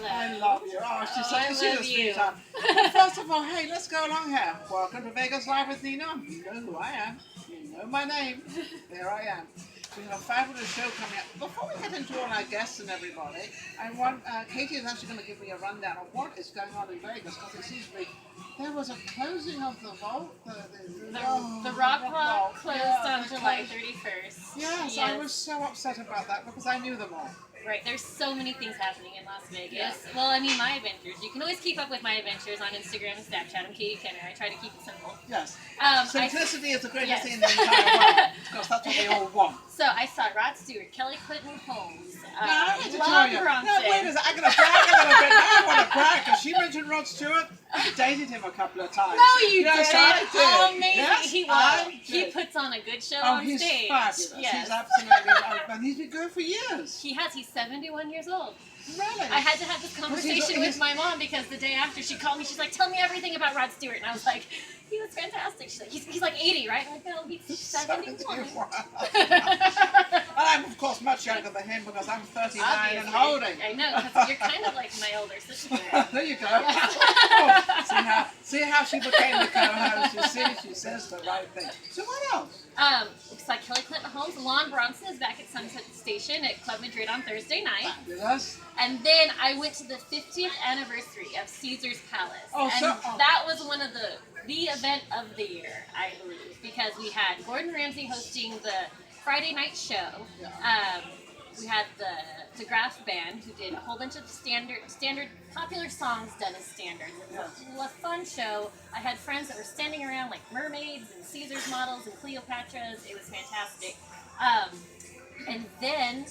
I love you. Oh, she's such a love you. sweetheart. Well, first of all, hey, let's go along here. Welcome to Vegas Live with Ninon. You know who I am. You know my name. There I am. We have a fabulous show coming up. Before we get into all our guests and everybody, I want Katie is actually going to give me a rundown of what is going on in Vegas, because it seems to be there was a closing of the vault. The Rock Vault closed on July 31st. Yes, I was so upset about that because I knew them all. Right, there's so many things happening in Las Vegas. Yeah. Well, I mean, my adventures. You can always keep up with my adventures on Instagram and Snapchat. I'm Katie Kenner. I try to keep it simple. Yes. Simplicity is the greatest thing in the entire world, because that's what they all want. So I saw Rod Stewart, Kelly Clinton Holmes, I had to Lon tell you. Bronson. No, wait a second. I'm going to brag a little bit. Now I want to brag, because she mentioned Rod Stewart. I dated him a couple of times. No, you yes, didn't. I did. Amazing. Yes, He puts on a good show oh, on he's stage. Fabulous. Yes. He's absolutely, and he's been good for years. He has. He's 71 years old. Really? I had to have this conversation with my mom because the day after she called me, she's like, "Tell me everything about Rod Stewart," and I was like, "He was fantastic." She's like, "He's like 80, right?" I'm like, "No, he's 71." And I'm of course much younger than him because I'm 39 Obviously. and holding. I know, because you're kind of like my older sister. There you go. Oh, see how she became the co-host. You see, she says the right thing. So what else? Looks like Kelly Clinton Holmes. Lon Bronson is back at Sunset Station at Club Madrid on Thursday night. Fabulous. And then I went to the 50th anniversary of Caesar's Palace. Oh, and that was one of the event of the year, I believe, because we had Gordon Ramsay hosting the Friday night show. Yeah. We had the DeGraff Band, who did a whole bunch of standard popular songs done as standards. It was a fun show. I had friends that were standing around like mermaids and Caesar's models and Cleopatras. It was fantastic. And then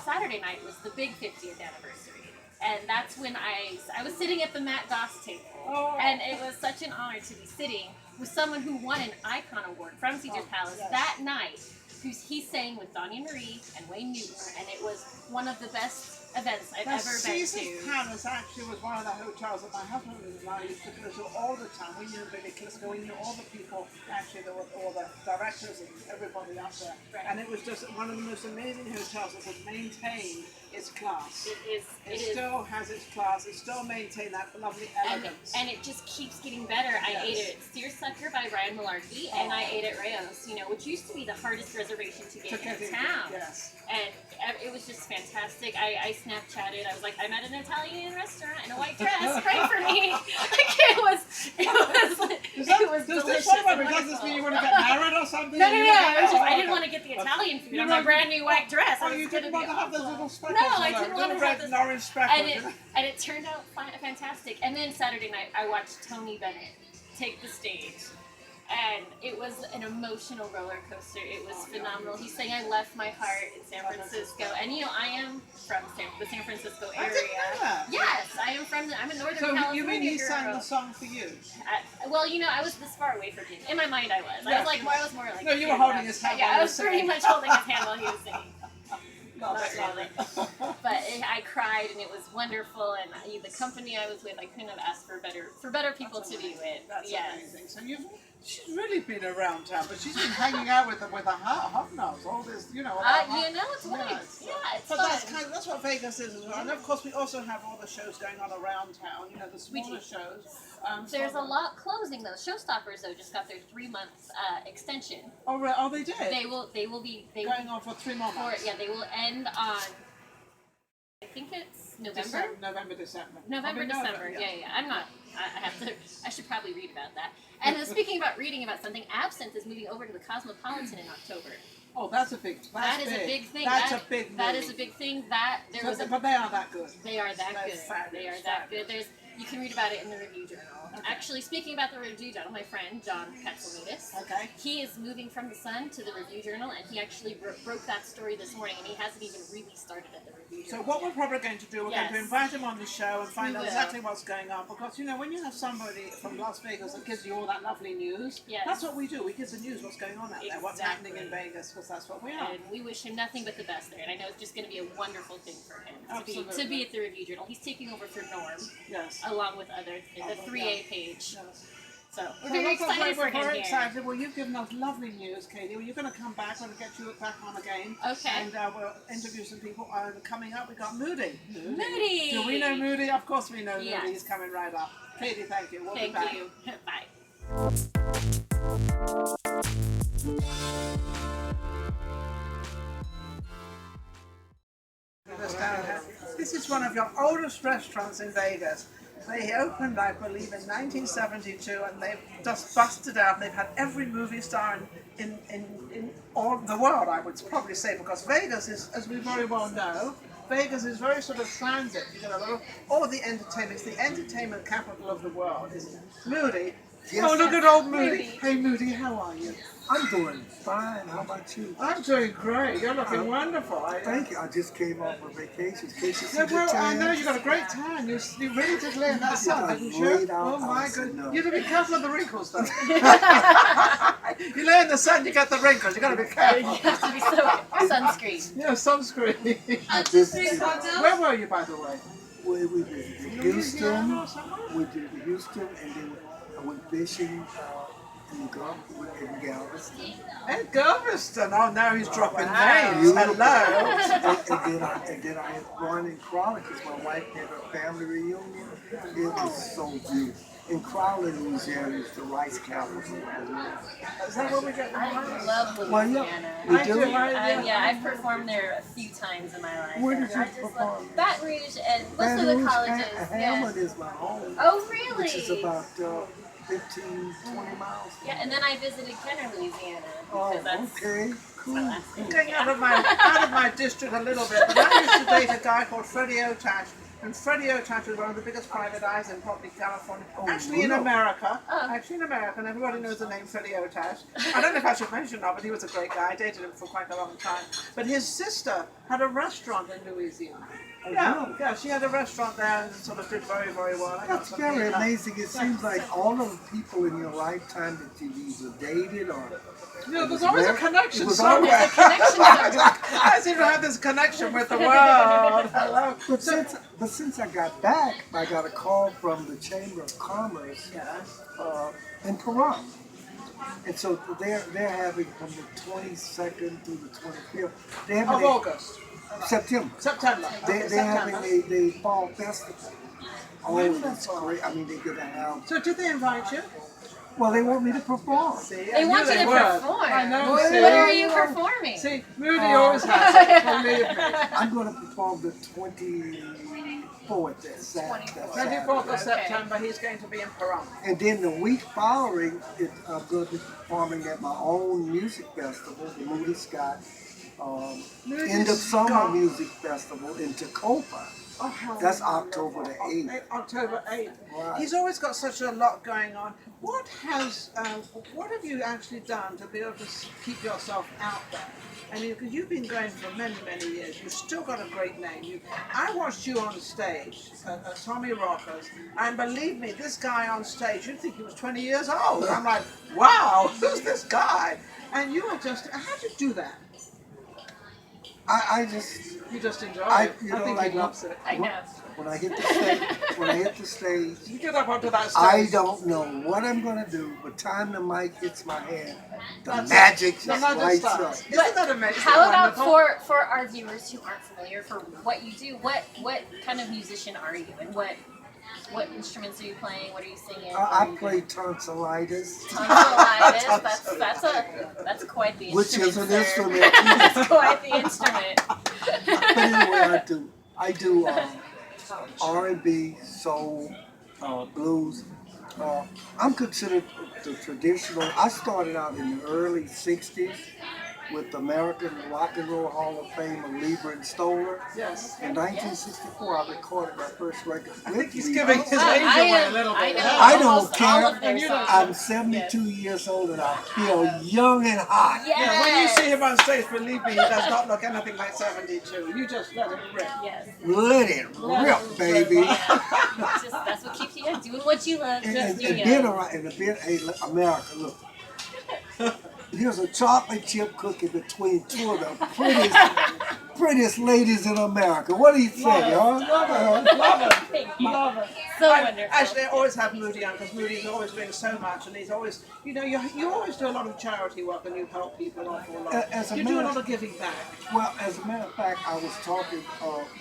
Saturday night was the big 50th anniversary. And that's when I was sitting at the Matt Goss table. Oh. And it was such an honor to be sitting with someone who won an Icon Award from Caesar's Palace that night. He sang with Donnie Marie and Wayne Newton, and it was one of the best events I've ever been to. Caesar's Palace actually was one of the hotels that my husband and I used to go to all the time. We knew Billy Klitschko, we knew all the people, actually there were all the directors and everybody up there. Right. And it was just one of the most amazing hotels that has maintained its class. It still has its class. It still maintained that lovely elegance. And it just keeps getting better. I ate it at Searsucker by Ryan Malarkey, and I ate at Rayos, which used to be the hardest reservation to get in town. Yes. And it was just fantastic. I Snapchatted. I was like, I'm at an Italian restaurant in a white dress. Pray for me. Like it was delicious. Does this mean you want to get married or something? No. I didn't want to get the Italian food on my brand new white dress. Oh, you didn't want to have those little speckles? No, I didn't want to have red and orange speckles. And it turned out fantastic. And then Saturday night, I watched Tony Bennett take the stage. And it was an emotional roller coaster. It was phenomenal. He sang "I Left My Heart" in San Francisco. And I am from the San Francisco area. I didn't know that. Yes, I'm a Northern California girl. So you mean he sang the song for you? I was this far away from him. In my mind, I was. I was more like. No, you were holding his hand. Yeah, I was pretty much holding his hand while he was singing. Not really. But I cried, and it was wonderful. And the company I was with, I couldn't have asked for better people to be with. That's amazing. So she's really been around town, but she's been hanging out with a hobnobs, all this, it's fun. Yeah, it's fun. That's what Vegas is as well. And of course, we also have all the shows going on around town. The smaller shows. There's a lot closing though. Showstoppers though just got their 3-month extension. Oh, they did. They will be going on for 3 more months. They will end on. I think it's November. December. Yeah. I'm not. I should probably read about that. And then speaking about reading about something, Absinthe is moving over to the Cosmopolitan in October. Oh, that's a big. That is a big thing. That's a big. That is a big thing. But they are that good. They are that good. They are that good. You can read about it in the Review Journal. Okay. Actually, speaking about the Review Journal, my friend John Katsoulides, he is moving from the Sun to the Review Journal, and he actually broke that story this morning, and he hasn't even really started at the Review Journal. So what we're probably going to do, we're going to invite him on the show and find out exactly what's going on, because, you know, when you have somebody from Las Vegas that gives you all that lovely news, that's what we do. We give the news what's going on out there, what's happening in Vegas, because that's what we are. And we wish him nothing but the best there, and I know it's just going to be a wonderful thing for him to be at the Review Journal. He's taking over for Norm, along with the 3A page. So we're very excited for him here. We're very excited. Well, you've given us lovely news, Katie. Well, you're going to come back and get you back on again. Okay. And we'll interview some people. Coming up, we've got Moody. Moody! Do we know Moody? Of course we know Moody. He's coming right up. Katie, thank you. We'll be back. Thank you. Bye. This is one of your oldest restaurants in Vegas. They opened, I believe, in 1972, and they've just busted out. They've had every movie star in all the world, I would probably say, because Vegas is, as we very well know, Vegas is very sort of transit. You get a lot of all the entertainment. It's the entertainment capital of the world, isn't it? Moody. Yes. Oh, look at old Moody. Hey, Moody, how are you? I'm doing fine. How about you? I'm doing great. You're looking wonderful. Thank you. I just came off a vacation. I know you got a great tan. You really did lay in that sun, didn't you? Oh my goodness. You got to be careful of the wrinkles, though. You lay in the sun, you get the wrinkles. You got to be careful. You have to be sunscreen. Yeah, sunscreen. Where were you, by the way? We visited Houston. We did Houston, and then I went fishing. In Galveston. And Galveston. Oh, now he's dropping names. Hello. and then I had gone in Crowley because my wife had her family reunion. It was so beautiful. In Crowley, Louisiana is the rice capital of the world. Is that what we got? I love Louisiana. Well, you do? I've performed there a few times in my life. Where did you perform? Baton Rouge and most of the colleges. Hammond is my home. Oh, really? Which is about 15, 20 miles. Yeah, and then I visited Kenner, Louisiana. Oh, okay, cool. I'm going out of my district a little bit, but I used to date a guy called Freddie Otash, and Freddie Otash was one of the biggest private eyes in probably California. Actually in America. Actually in America, and everybody knows the name Freddie Otash. I don't know if I should mention that, but he was a great guy. I dated him for quite a long time. But his sister had a restaurant in Louisiana. Yeah, she had a restaurant there and sort of did very, very well. That's very amazing. It seems like all of the people in your lifetime that you've either dated or... there's always a connection somewhere. I seem to have this connection with the world. Hello. But since I got back, I got a call from the Chamber of Commerce in Pahrump. And so they're having from the 22nd through the 25th. Of August. September. They're having a fall festival. Oh, that's great. I mean, they're going to have... So did they invite you? Well, they want me to perform. They want you to perform. I know. What are you performing? See, Moody always has it, believe me. I'm going to perform the 24th of September. 24th of September, he's going to be in Pahrump. And then the week following, I'm going to be performing at my own music festival, the Moody Scott End of Summer Music Festival in Tacoma. Oh, that's October the 8th. October 8th. Right. He's always got such a lot going on. What have you actually done to be able to keep yourself out there? I mean, because you've been going for many, many years. You've still got a great name. I watched you on stage at Tommy Rocker's, and believe me, this guy on stage, you'd think he was 20 years old. I'm like, wow, who's this guy? And you were just, how'd you do that? You just enjoy it. I think he loves it. I know. When I hit the stage, you get up onto that stage. I don't know what I'm gonna do, but time the mic hits my hand, the magic just lights up. Isn't that amazing? How about for our viewers who aren't familiar for what you do? What kind of musician are you, and what instruments are you playing? What are you singing? I play tonsillitis. Tonsillitis. That's quite the instrument. Which is an instrument. That's quite the instrument. But anyway, I do R&B, soul, blues. I'm considered the traditional. I started out in the early '60s with American Rock and Roll Hall of Famer Lieber and Stoller. Yes. In 1964, I recorded my first record with He's Lieber. giving his age away a little bit. I don't almost care. all of their songs. I'm 72 years old and I feel young and hot. Yes. Yeah, when you see him on stage for Leapy, he does not look anything like 72. You just let him rip. Yes. Let it rip, baby. Just, that's what keeps you young. Doing what you love. And Just being around, hey, America, look. Here's a chocolate chip cookie between two of the prettiest ladies in America. What do you think, huh? Love it. Thank you. Love it. So wonderful. Actually, I always have Moody on because Moody's always doing so much, and he's always, you always do a lot of charity work and you help people an awful lot. You do a lot of giving back. Well, as a matter of fact, I was talking,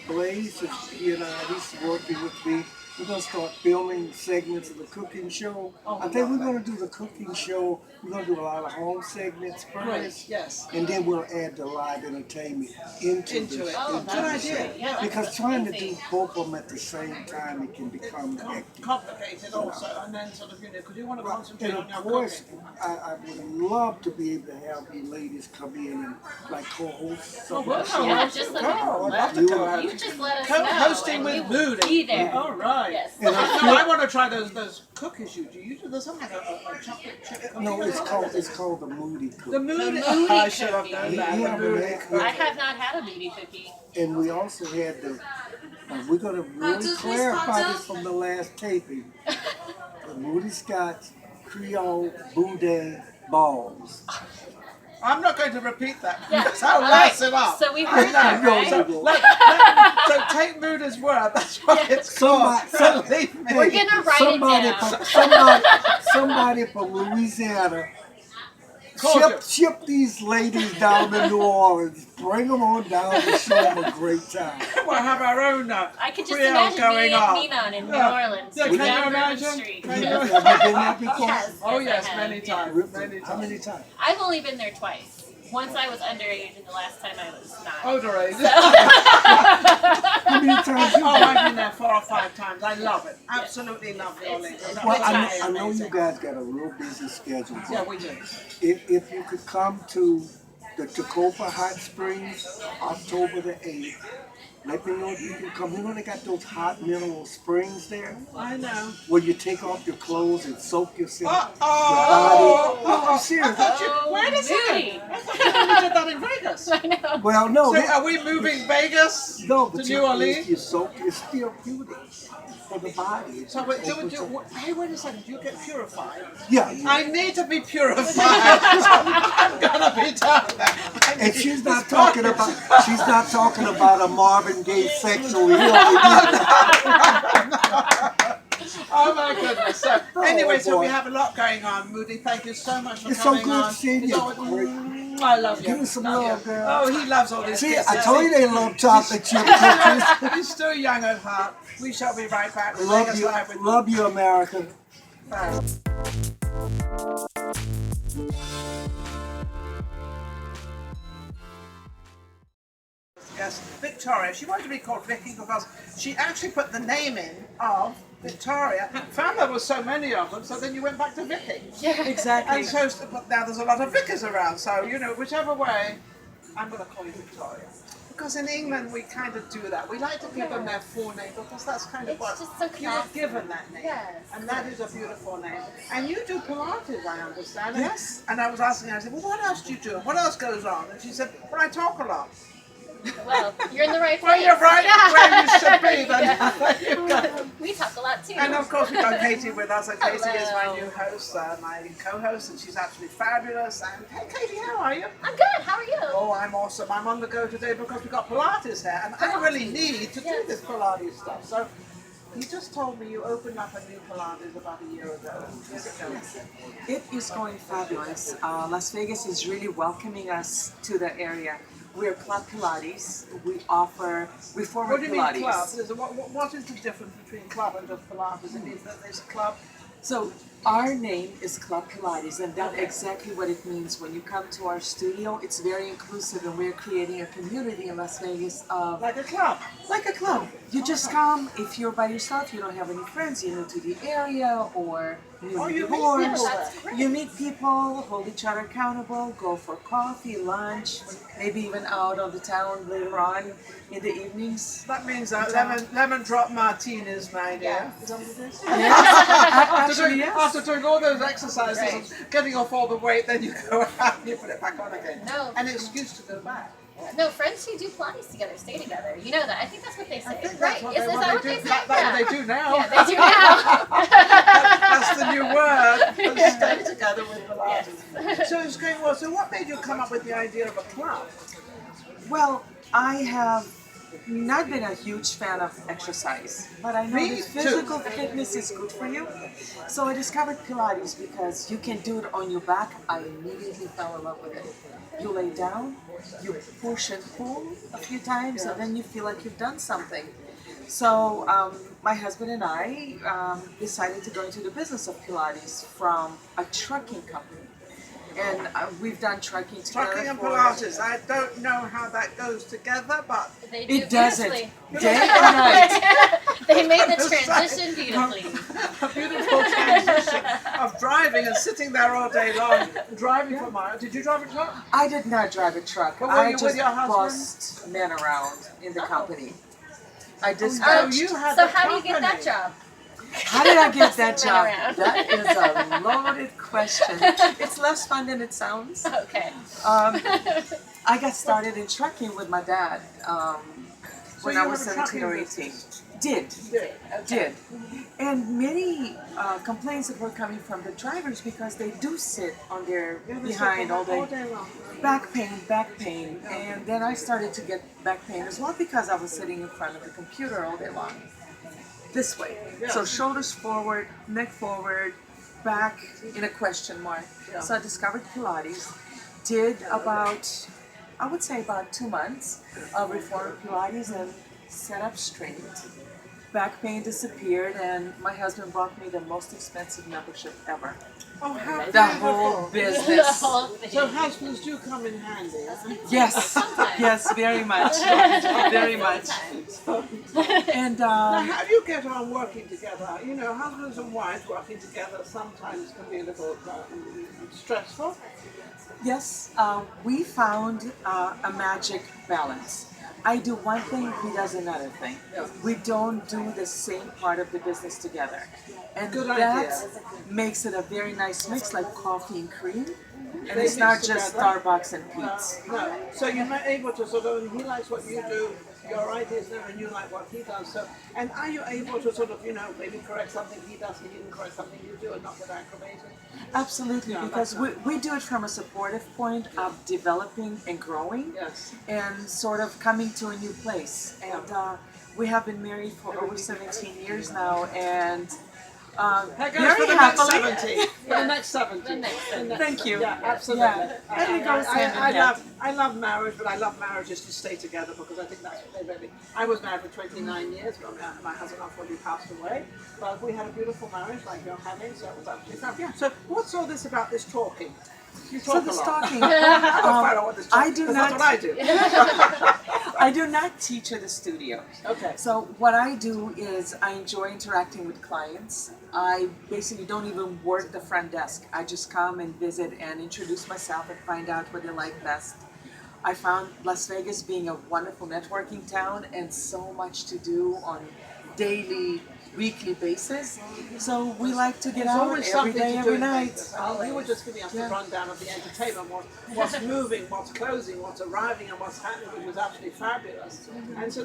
Blaze, he and I, he's working with me. We're going to start filming segments of the cooking show. I think we're going to do the cooking show. We're going to do a lot of home segments first. Great, yes. And then we'll add the live entertainment into Into the it. Oh, into that's the good show. idea. Yeah, Because that's trying to amazing. do both of them at the same time, it can become hectic. Complicated also, and then sort of, because you want to concentrate And on your of course, cooking. I would love to be able to have you ladies come in and like co-host some of the well, show. Yeah, just let I'd love to You- co-host. You just let us know. Co-hosting and with we will Moody. Be there. All right. Yes. And No, I want to try those cookies you do. You do there's something like a chocolate chip cookie. No, it's called the Moody the Cookie. Moody. Moody I should have cookie. known that. Yeah, The Moody man. cookie. I have not had a Moody cookie. And we also had the, we're going to really clarify this from the last taping, the Moody Scotch Creole Boudin balls. I'm not going to repeat that. Yeah. That's how All mess right. it up. So we heard that, No, right? no, no. So take Moody's word. That's what Yeah. it's called. Believe me. We're gonna write somebody it down. somebody from Louisiana, Called ship these ladies down to New Orleans. Bring them on down and show them a great time. We'll have our own I could just Creole imagine going me on. and Ninon in New Yeah. Orleans. Yeah, can you down Bourbon imagine? Street. Can you Have Yes. you been there before? Yes. Oh I yes, have, many yeah. times. Many How many times. times? I've only been there twice. Once I was underage, and the last time I was not. Odorage. How many times you Oh, been? I've been there 4 or 5 times. I love it. Absolutely love New Orleans. It's Well, I amazing. know you guys got a real busy schedule. Yeah, we do. If you could come to the Tacoma Hot Springs, October the 8th, let me know if you can come. You know they got those hot mineral springs there I know. where you take off your clothes and soak yourself. Oh, No, I'm serious. Oh, wait a second. Moody. I thought you only did that in Vegas. I know. Well, no, So are we moving Vegas no, to but New Orleans? you soak. It's still beauty for the body. So wait, hey, wait a second. Do you get purified? Yeah, I need to be purified. So I'm gonna be done. and she's not talking about a Marvin Gaye sexual healing. Oh my goodness. So, anyway, so boy. we have a lot going on. Moody, thank you so much for It's so coming good on. seeing It's you. always- I love you. Give us some Love love, you. girl. Oh, he loves all these See, kids. I told you they love chocolate chip cookies. He's still young at heart. We shall be right back. Love Vegas you, Live with love you, America. Yes, Victoria. She wanted to be called Vicky because she actually put the name in of Victoria. Found there were so many of them, so then you went back to Vicky. Yeah. Exactly. And so, but now there's a lot of Vickers around, so whichever way, I'm going to call you Victoria. Because in England we kind of do that. We like to give them their full name because that's kind of It's what just so you're classy. given that name. Yes. And that is a beautiful name. And you do Pilates, I understand. Yes. And I was asking her, I said, well, what else do you do? What else goes on? And she said, well, I talk a lot. Well, you're in the right place. Well, you're right Yeah. where you should be. Then Yeah. there you go. We talk a lot too. And of course we've got Katie with us, and Katie is my Hello. new host, my co-host, and she's absolutely fabulous. And hey Katie, how are you? I'm good. How are you? Oh, I'm awesome. I'm on the go today because we've got Pilates here, and I really need to do this Pilates stuff. So you just told me you opened up a new Pilates about a year ago. How's it going? It is going fabulous. Las Vegas is really welcoming us to the area. We're Club Pilates. We offer reformer What do you mean Pilates. club? What is the difference between club and just Pilates? It means that there's a club. So Our name is Club Pilates, and that's exactly what it means. When you come to our studio, it's very inclusive, and we're creating a community in Las Vegas of Like a club. like a club. You just come. If you're by yourself, you don't have any friends, you're new to the area, or Or newly you meet divorced. people there. That's great. You meet people, hold each other accountable, go for coffee, lunch, maybe even out of the town later on in the evenings. That means that lemon drop martinis, my dear. Is that what it is? Actually, yes. After doing all those exercises Right. and getting off all the weight, then you go out and you put it back on again. No. An excuse to go back. No, friends who do Pilates together stay together. You know that. I think that's what they say. I think right? that's what Is they, that what what they they do. say? That's what they do now. Yeah, they do now. That's the new word. Yeah. Stay together with Pilates. Yes. So it's going well. So what made you come up with the idea of a club? Well, I have not been a huge fan of exercise, but I know Me that too. physical fitness is good for you. So I discovered Pilates because you can do it on your back. I immediately fell in love with it. You lay down, you push and pull a few times, and then you feel like you've done something. So my husband and I decided to go into the business of Pilates from a trucking company. And we've done trucking together. Trucking and for- Pilates. I don't know how that goes together, but They do It doesn't. beautifully. Day and night. They made the Just saying. transition beautifully. a beautiful transition of driving and sitting there all day long, driving for miles. Did you drive a truck? I did not drive a truck. But were I you with just your husband? bossed men around in the company. I Oh, dispatched. you had So the how do you get that company. job? How did I get that Men job? around. That is a loaded question. It's less fun than it sounds. Okay. I got started in trucking with my dad when you I have was a 17 or trucking 18. business? Did. Yeah. Did. And many complaints that were coming from the drivers because they do sit on their behind all day. long. Back pain, and then I started to get back pain as well because I was sitting in front of the computer all day long. This way. So shoulders forward, neck forward, back in a question mark. Yeah. So I discovered Pilates, did about, I would say about 2 months of reformer Pilates and sat up straight. Back pain disappeared, and my husband bought me the most expensive membership ever. Oh, how The beautiful. whole The business. whole thing. So husbands do come in handy. Yes, Sometimes. yes, very much, very much. And Now, how do you get on working together? You know, husbands and wives working together sometimes can be a little stressful. yes, we found a magic balance. I do one thing, he does another thing. Yeah. We don't do the same part of the business together. And Good that idea. makes it a very nice mix, like coffee and cream. And They it's not mix just together. Starbucks and Pete's. No. So you're not able to sort of, he likes what you do, your ideas there, and you like what he does. So, and are you able to sort of, you know, maybe correct something he does, he didn't correct something you do, and not get aggravated? Absolutely, Yeah, because that's we do it from a supportive point of developing and growing. Yes. And sort of coming to a new place. And we have been married for over 17 years now, and That goes very for the happily. next 70. For the next 70. The next 70. Thank you. Yeah, absolutely. Yeah. And it goes hand in hand. I love marriage, but I love marriages to stay together because I think that's what they really. I was married for 29 years, but my husband unfortunately passed away. But we had a beautiful marriage like you're having, so it was absolutely fun. Yeah. So what's all this about this talking? You talk So a this lot. talking, I don't find out what this I talking. do That's not. what I do. I do not teach at the studio. Okay. So what I do is I enjoy interacting with clients. I basically don't even work the front desk. I just come and visit and introduce myself and find out what they like best. I found Las Vegas being a wonderful networking town and so much to do on daily, weekly basis. So we like to get There's out always every something day, to do every in night. Vegas. You were just giving us the Yeah. rundown of the entertainment, what's moving, what's closing, what's arriving, and what's happening, which was absolutely fabulous. And so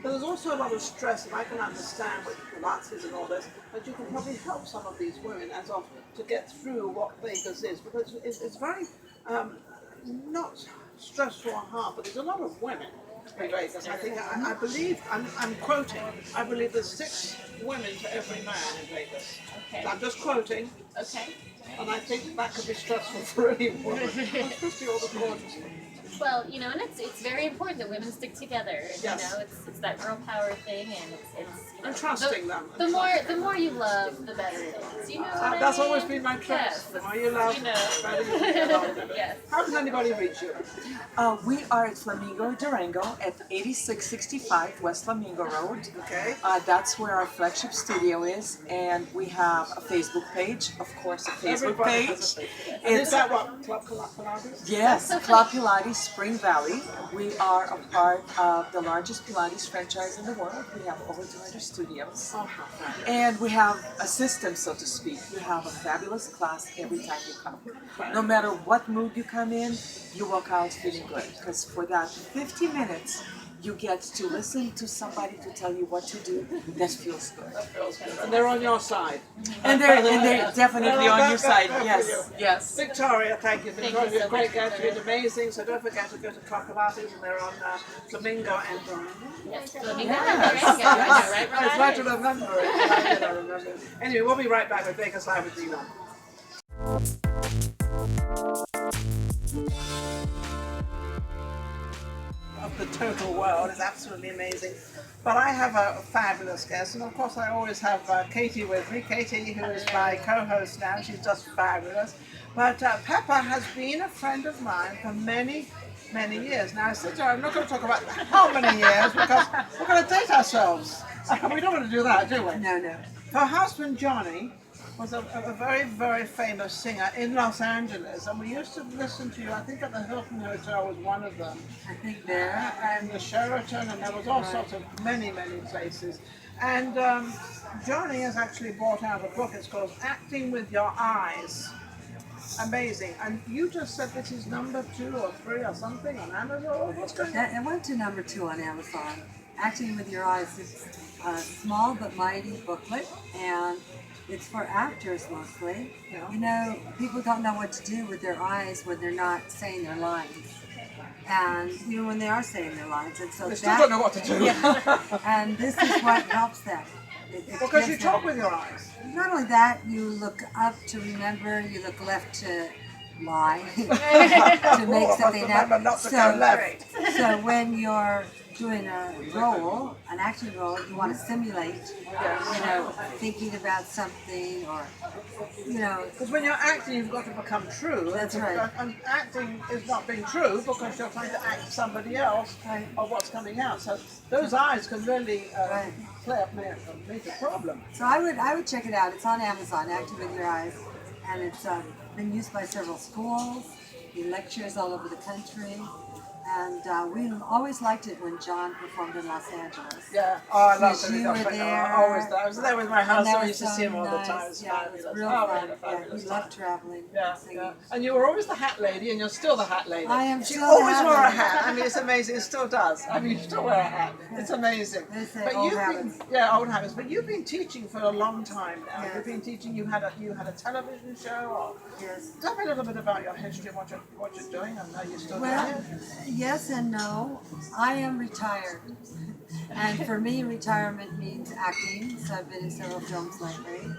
there's also a lot of stress, and I can understand with Pilates and all this, but you can probably help some of these women as of to get through what Vegas is, because it's very not stressful or hard, but there's a lot of women in Vegas. I think I believe I'm quoting. I believe there's 6 women to every man in Vegas. Okay. I'm just quoting. Okay. And I think that could be stressful for anyone, especially all the gorgeous ones. Well, you know, and it's very important that women stick together. And, Yes. You know, it's that girl power thing, and it's you know, And trusting them. The more you love, the better it is. You know what I That's mean? always been my trust. Yes, The more you love, you know. the better you get along. Yes. How can anybody reach you? We are at Flamingo Durango at 8665 West Flamingo Road. Okay. That's where our flagship studio is, and we have a Facebook page, of course, a Facebook Everybody page. has a Facebook. And is that what, Club Pilates? Yes, Club Pilates Spring Valley. We are a part of the largest Pilates franchise in the world. We have over 200 studios. Oh, how fun. And we have a system, so to speak. You have a fabulous class every time you come. No matter what mood you come in, you walk out feeling good. Because for that 50 minutes, you get to listen to somebody to tell you what to do. That feels good. And they're on your side. And they're definitely on your side. Back Yes, with you. yes. Victoria, thank you. Victoria, you you're so a great much, guest. You're Victoria. amazing. So don't forget to go to Club Pilates, and they're on Flamingo and Durango. Yes. Flamingo Yes. Durango. I know, right? I was trying to remember it. I did, I remember it. Anyway, we'll be right back with Vegas Live with Ninon. Of the total world is absolutely amazing. But I have a fabulous guest, and of course I always have Katie with me. Katie, who is my co-host now, she's just fabulous. But Pepper has been a friend of mine for many, many years. Now I said to her, I'm not going to talk about how many years because we're going to date ourselves. We don't want to do that, do we? No, no. Her husband Johnny was a very, very famous singer in Los Angeles, and we used to listen to you. I think at the Hilton Hotel was one of them. I think there. And the Sheraton, and there was all sorts of many places. And Johnny has actually brought out a book. It's called Acting with Your Eyes. Amazing. And you just said this is number 2 or 3 or something on Amazon. What's going on? It went to number 2 on Amazon. Acting with Your Eyes. It's a small but mighty booklet, and it's for actors mostly. Yeah. You know, people don't know what to do with their eyes when they're not saying their lines, and even when they are saying their lines. And so They still don't know what to do. and this is what helps them. It Because you gives talk them- with your eyes. Not only that, you look up to remember, you look left to lie, to make Oh, something remember happen. not to go left. So when you're doing a role, an acting role, you want to simulate, you know, thinking about something, or, you know, Because when you're acting, you've got to become true. That's right. And acting is not being true because you're trying to act somebody else Right. of what's coming out. So those eyes can really Right. play up a major problem. so I would check it out. It's on Amazon, Acting with Your Eyes, and it's been used by several schools, in lectures all over the country, and we always liked it when John performed in Los Angeles. Yeah. Oh, I love Yes, it. you were there. I was there with my And husband. that We was used to so see him all the nice. time. It was Yeah, it fabulous. was real Oh, fun. we had a Yeah, fabulous we time. loved traveling, Yeah, singing. yeah. And you were always the hat lady, and you're still the hat lady. I am She still always the wore a hat hat. I mean, it's amazing. It still does. I mean, you still wear a hat. It's amazing. They say But old you've habits. been, yeah, old habits. But you've been teaching for a long time now. Yes. You've been teaching. You had a television show. Yes. Tell me a little bit about your history and what you're doing. I know you're still Well, doing it. yes and no. I am retired. And for me, retirement means acting. So I've been in several films lately.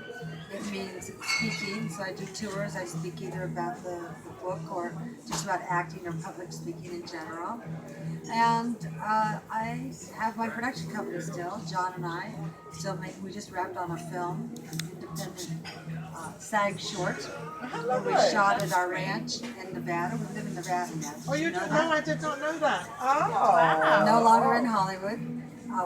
It means speaking. So I do tours. I speak either about the book or just about acting or public speaking in general. And I have my production company still. John and I still make. We just wrapped on a film, independent SAG short. We shot at our ranch in Nevada. We live in Nevada now. Oh, you know did? that? No, I did not know that. Oh. No longer in Hollywood.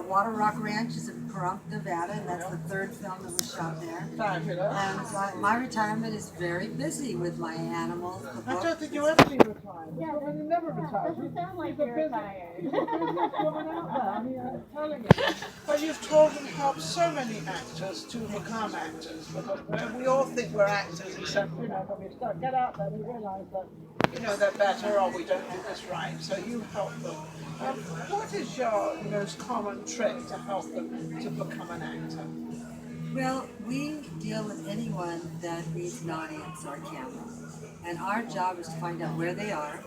Water Rock Ranch is in Pahrump, Nevada, and that's the 3rd film that was shot there. Fabulous. And my retirement is very busy with my animals, the I book. don't think you ever be retired. Yeah, you never retired. Doesn't sound like You're you're busy. retired. You're the busiest woman out there. I mean, I'm telling you. But you've taught and helped so many actors to become actors because we all think we're actors, except when we start get out there, we realise that they're better or we don't do this right. So you help them. What is your most common trick to help them to become an actor? Well, we deal with anyone that needs an audience or a camera. And our job is to find out where they are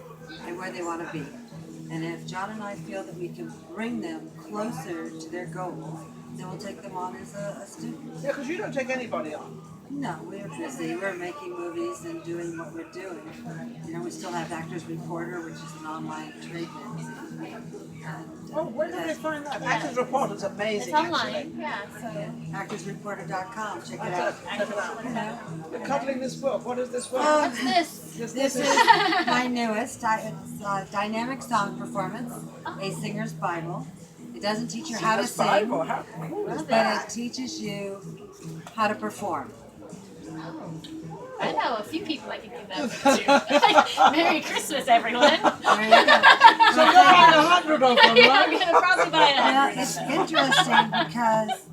and where they want to be. And if John and I feel that we can bring them closer to their goals, then we'll take them on as a student. Yeah, because you don't take anybody on. No, we're busy. We're making movies and doing what we're doing. You know, we still have Actors Reporter, which is an online trade magazine. And, Oh, where did they find that? Actors Report is amazing. It's online, yeah. So actorsreporter.com. Check it That's out. it. Check it out. You know. You're cuddling this book. What is this book? what's this? This is my newest. It's Dynamic Song Performance, a Singer's Bible. It doesn't teach you how to sing, Bible. How cool is but that? it teaches you how to perform. I know a few people I can give that to. Merry Christmas, everyone. There you go. So you're buying 100 of them, Yeah, I'm right? gonna probably buy it. Well, it's interesting because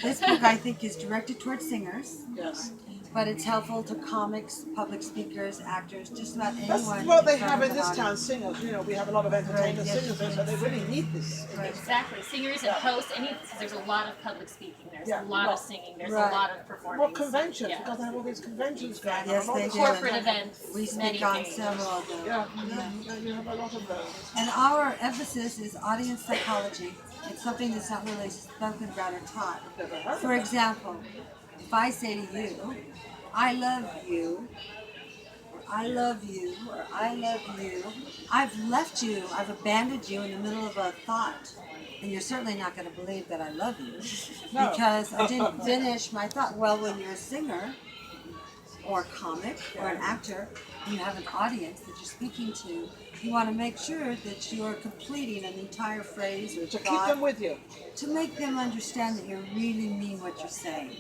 this book I think is directed towards singers, Yes. but it's helpful to comics, public speakers, actors, just about That's anyone. what they in front have of in an this town, audience. singers. You know, we have a lot of entertainers, Right, yes. singers there, so they really need this. Exactly. Singers and hosts. There's a lot of public speaking. There's Yeah, a lot well, of singing. There's right. a lot of performing. Well, conventions, Yeah. because they have all these conventions going on. Yes, all they the do. Corporate events. We many speak on things. several of them. Yeah, you have a lot of those. And our emphasis is audience psychology. It's something that's not really spoken about or taught. Never heard of For example, if I say to you, I love you, or I love you, or I love you, I've left you, I've abandoned you in the middle of a thought. And you're certainly not going to believe that I love you No. because I didn't finish my thought. Well, when you're a singer, or a comic, or an actor, and you have an audience that you're speaking to, you want to make sure that you're completing an entire phrase or To keep thought them with you. to make them understand that you really mean what you're saying.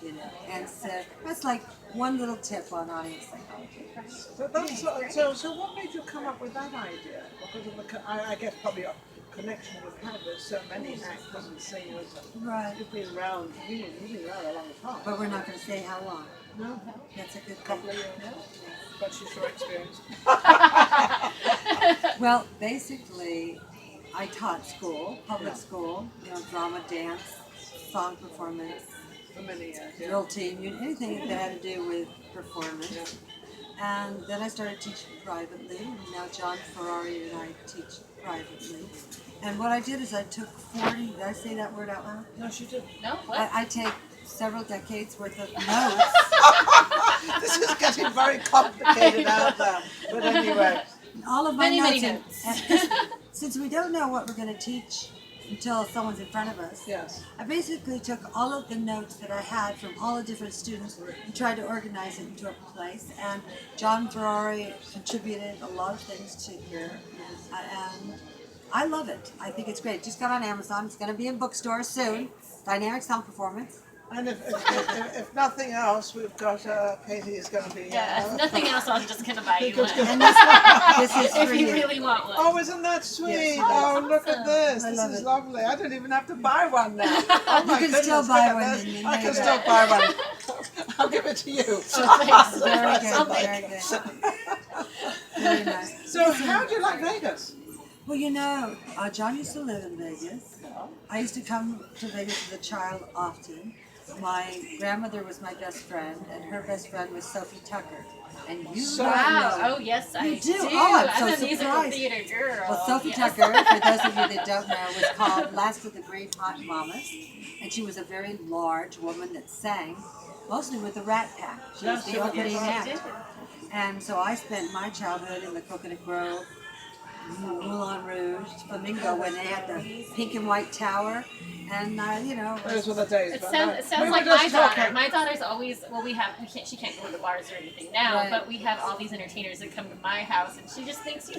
You know, and so that's like one little tip on audience psychology. So that's so what made you come up with that idea? Because of the, I guess probably a connection you've had with so many actors and singers. Right. You've been around, you've been around a long time. But we're not going to say how long. No, That's a good couple of thing. years. But she's so experienced. Well, basically, I taught school, public school, you know, drama, dance, song performance, For many years, yeah. drill team, anything that had to do with performance. And then I started teaching privately. And now John Ferrari and I teach privately. And what I did is I took 40, did I say that word out loud? No, she did. No, what? I take several decades worth of notes. This is getting very complicated out there. But anyway. All of my Many notes. notes. And since we don't know what we're going to teach until someone's in front of us, Yes. I basically took all of the notes that I had from all the different students and tried to organize it into a place. And John Ferrari contributed a lot of things to here. And I love it. I think it's great. Just got on Amazon. It's going to be in bookstores soon. Dynamic Sound Performance. And if nothing else, we've got Katie is going to be. Yeah, if nothing else, I'm just gonna buy you one. And this is If for you you. really want one. Oh, isn't that sweet? Yes. Oh, look at this. I This love is it. lovely. I don't even have to buy one now. Oh, my can goodness, still look buy at one this. and you I make can it. still buy one. I'll give it to you. Oh, thanks. Very good, I'll very take good. Very nice. So, how do you like Vegas? Well, you know, John used to live in Vegas. I used to come to Vegas as a child often. My grandmother was my best friend, and her best friend was Sophie Tucker. And you Wow. know. Oh yes, I You do? do. Oh, I'm so a musical surprised. theater girl. Well, Sophie Yes. Tucker, for those of you that don't know, was called Last of the Great Hot Mamas. And she was a very large woman that sang, mostly with the Rat Pack. She was the opening Yes, act. And so I spent my childhood in the Coconut Grove, Moulin Rouge, Flamingo, when they had the pink and white tower. And, you know, Those were the days. It but sounds, no. it We sounds were like just my daughter. talking. My daughter's always, well, she can't go to the bars or anything now, Right. but we have all these entertainers that come to my house, and she just thinks, the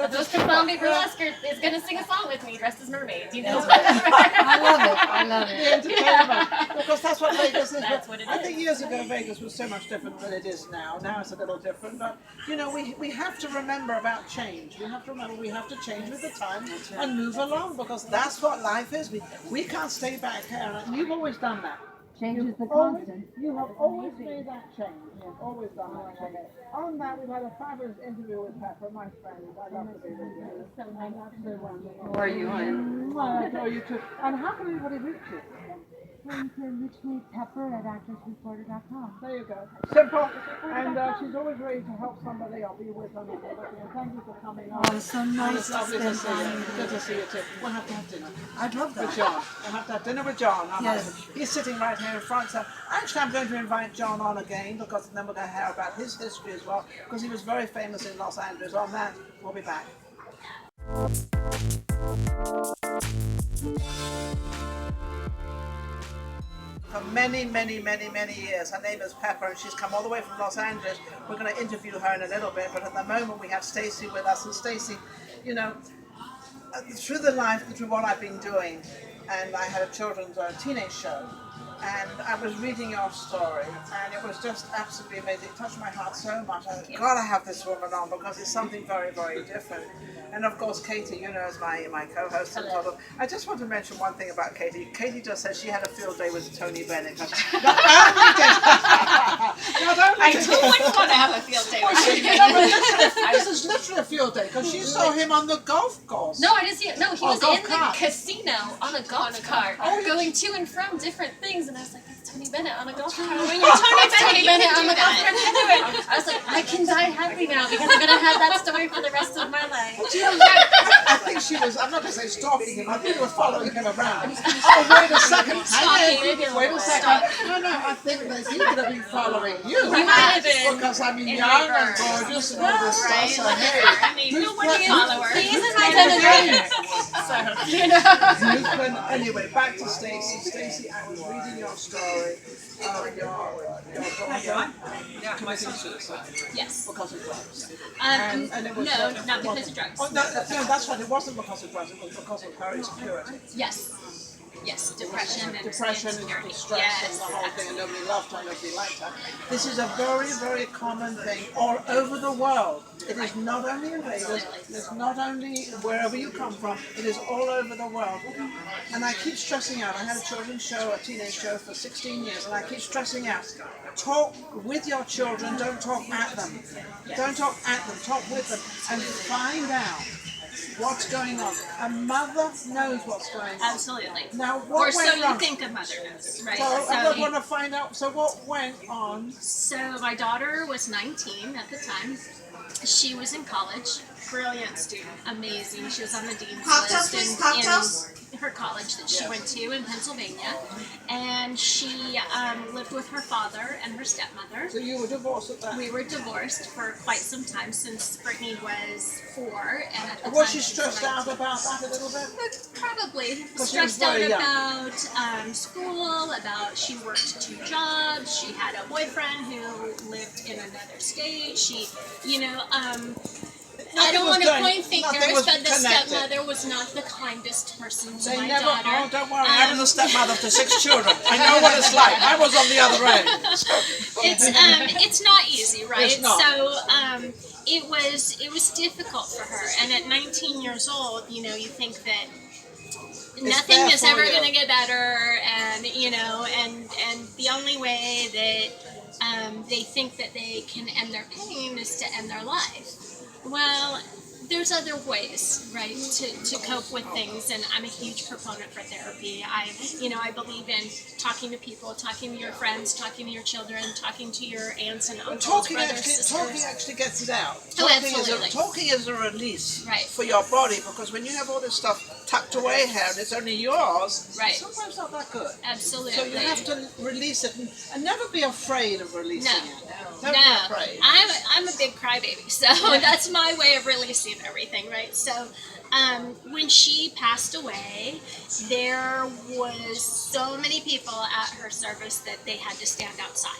Ghost of Bombay Burlesque is going to sing a song with me dressed as mermaids, I love it. I love The it. entertainment. Because that's what Vegas is. That's what it I is. think years ago Vegas was so much different than it is now. Now it's a little different. But, we have to remember about change. We have to remember we have to change with the time and move along because that's what life is. We can't stay back here. And you've always done that. Change is the Always, constant. you have always made that change. You've always done that change. On that, we've had a fabulous interview with Pepper, my friend. I love to be with you. And that's so wonderful. Who are you on? I adore you too. And how can everybody reach you? or you can reach me, Pepper, at actorsreporter.com. There you go. Simple. And she's always ready to help somebody. I'll be with her. And thank you for coming on. Oh, it's so nice to Lovely to spend see time you. with Good you. to see you too. We'll have to have dinner I'd love with that. John. We'll have to have dinner with John. Yes. He's sitting right here in front. So actually, I'm going to invite John on again because then we're going to hear about his history as well because he was very famous in Los Angeles. On that, we'll be back. For many, many, many, many years. Her name is Pepper and she's come all the way from Los Angeles. We're going to interview her in a little bit, but at the moment we have Stacey with us. And Stacey, you know, through what I've been doing, and I had a children's teenage show, and I was reading your story, and it was just absolutely amazing. It touched my heart so much. I got to have this woman on because it's something very, very different. And of course, Katie, you know, as my co-host. And sort of, I just want to mention one thing about Katie. Katie just said she had a field day with Tony Bennett. Not only I do wouldn't want to have a field day with him. this is literally a field day because she saw him on the golf course. No, I didn't see it. No, he was golf in cart. the casino on a golf cart, going to and from different things, and I was like, "That's Tony Bennett on a golf cart." When you're Tony Bennett on the golf cart, you can do it. I was like, "I can die happy now because I'm gonna have that story for the rest of my life." I think she was, I'm not going to say stalking him, I think she was following him around. Oh, wait a second. Wait a second. No, I think that he could have been following you. He might have been. Because I'm young and gorgeous and all this stuff, so hey. I mean, nobody follower. He isn't my Anyway, back to Stacey. Stacey, I was reading your story. Your committing suicide. Yes. Because of drugs. And it was, no, not because of drugs. Oh, no, that's right. It wasn't because of drugs. It was because of her insecurity. Yes. Yes, depression and insecurity. Stress yes, and the whole thing, and nobody loved her, nobody liked her. This is a very, very common thing all over the world. It is not only in Vegas, it's not only wherever you come from, it is all over the world. And I keep stressing out, I had a children's show, a teenage show for 16 years, and I keep stressing out, talk with your children, don't talk at them. Don't talk at them, talk with them, and find out what's going on. A mother knows what's going on. Absolutely. Now, what went you wrong? think a mother knows, right? So I want to find out, so what went on? So my daughter was 19 at the time. She was in college. Brilliant student. Amazing. She was on the dean's list in her college that she went to in Pennsylvania. And she lived with her father and her stepmother. So you were divorced at that? We were divorced for quite some time since Brittany was 4. And at the was time she stressed out about that a little bit? Probably. She Stressed was out very young. about school, about she worked 2 jobs, she had a boyfriend who lived in another state, she, I don't want to point fingers, but the stepmother was not the kindest person to my daughter. Oh, don't worry, I was a stepmother to 6 children. I know what it's like. I was on the other end. It's not easy, right? It's not. So it was difficult for her, and at 19 years old, you think that nothing is ever going to get better, and and the only way that they think that they can end their pain is to end their life. Well, there's other ways, right, to cope with things, and I'm a huge proponent for therapy. I believe in talking to people, talking to your friends, talking to your children, talking to your aunts and uncles, brothers, sisters. Talking actually gets it out. Oh, absolutely. Talking is a release Right. for your body, because when you have all this stuff tucked away here and it's only yours, Right. it's sometimes not that good. Absolutely. So you have to release it and never be afraid of releasing it. Never No, be afraid. I'm a big crybaby, so that's my way of releasing everything, right? So when she passed away, there was so many people at her service that they had to stand outside.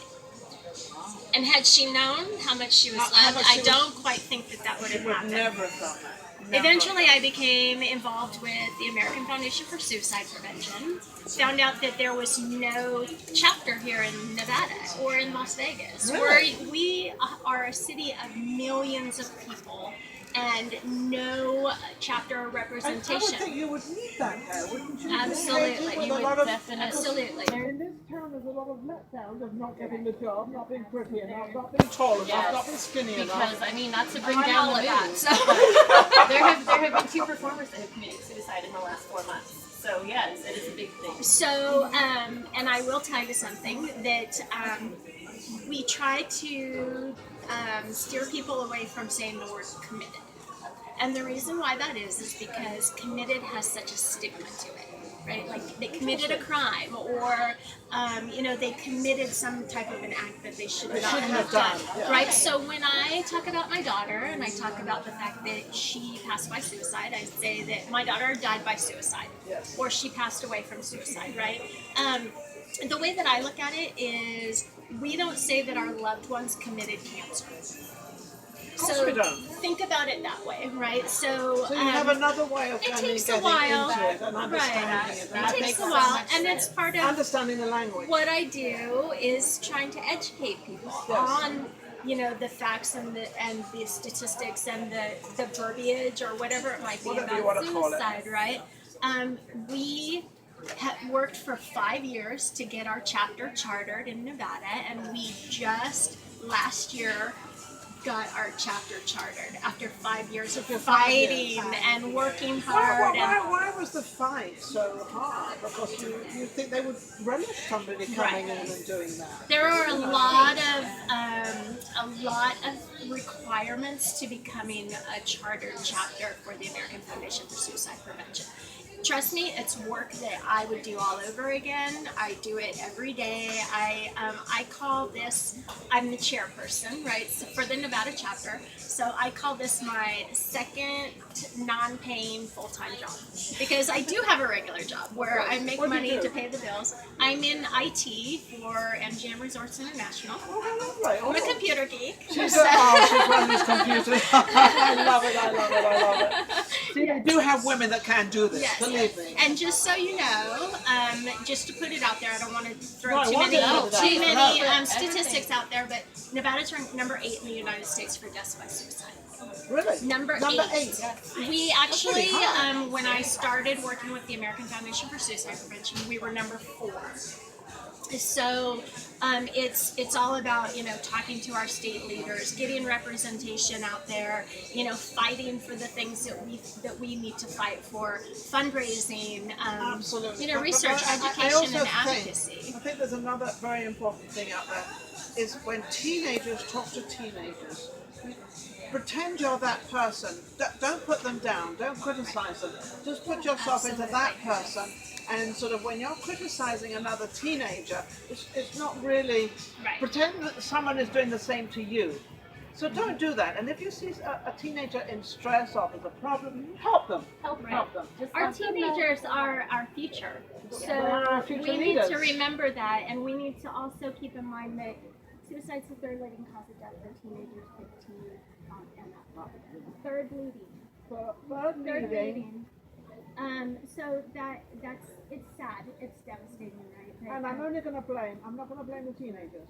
And had she known how much she was loved, I don't quite think that would have happened. Never have done that. Never. Eventually, I became involved with the American Foundation for Suicide Prevention. Found out that there was no chapter here in Nevada or in Las Vegas. Really? We are a city of millions of people and no chapter or representation. I would think you would need that here, wouldn't you? Absolutely, you would definitely. Absolutely. In this town, there's a lot of letdowns of not getting the job, not being pretty enough, not being tall enough, not being skinny enough. Because, not to bring down all of that. So there have been 2 performers that have committed suicide in the last 4 months. So yes, it is a big thing. So, and I will tell you something that we try to steer people away from saying the word committed. And the reason why that is because committed has such a stigma to it, right? Like they committed a crime, or they committed some type of an act that they should not have done, right? So when I talk about my daughter and I talk about the fact that she passed by suicide, I say that my daughter died by suicide, or she passed away from suicide, right? The way that I look at it is we don't say that our loved ones committed cancer. So we don't. think about it that way, right? So you have another way of it getting takes a into while, it and understanding it. It takes a while, and it's part of Understanding the language. what I do is trying to educate people on, the facts and the statistics and the verbiage or whatever it might be Whatever you want about to call it. suicide, right? We worked for 5 years to get our chapter chartered in Nevada, and we just last year got our chapter chartered after 5 years of fighting and working hard. Why was the fight so hard? Because you think they would relish somebody coming in and doing that. There are a lot of requirements to becoming a chartered chapter for the American Foundation for Suicide Prevention. Trust me, it's work that I would do all over again. I do it every day. I call this, I'm the chairperson, right, so for the Nevada chapter. So I call this my second non-paying full-time job, because I do have a regular job where I make money to pay the bills. I'm in IT for MGM Resorts International. I'm a computer geek. She's running these computers. I love it. See, they do have women that can do this, believe me. And just so you know, just to put it out there, I don't want to throw too many statistics out there, but Nevada's ranked number 8 in the United States for deaths by suicide. Really? Number 8. We actually, when I started working with the American Foundation for Suicide Prevention, we were number 4. So it's all about, talking to our state leaders, getting representation out there, fighting for the things that we need to fight for, fundraising, research, education, and advocacy. I think there's another very important thing out there, is when teenagers talk to teenagers, pretend you're that person. Don't put them down. Don't criticize them. Just put yourself into that person. And sort of when you're criticizing another teenager, it's not really pretend that someone is doing the same to you. So don't do that. And if you see a teenager in stress or there's a problem, help them. Help them. Our teenagers are our future. So our future we leaders. need to remember that, and we need to also keep in mind that suicide's the third leading cause of death for teenagers 15 and up. Third leading. So it's sad, it's devastating, right? But, And I'm not going to blame the teenagers.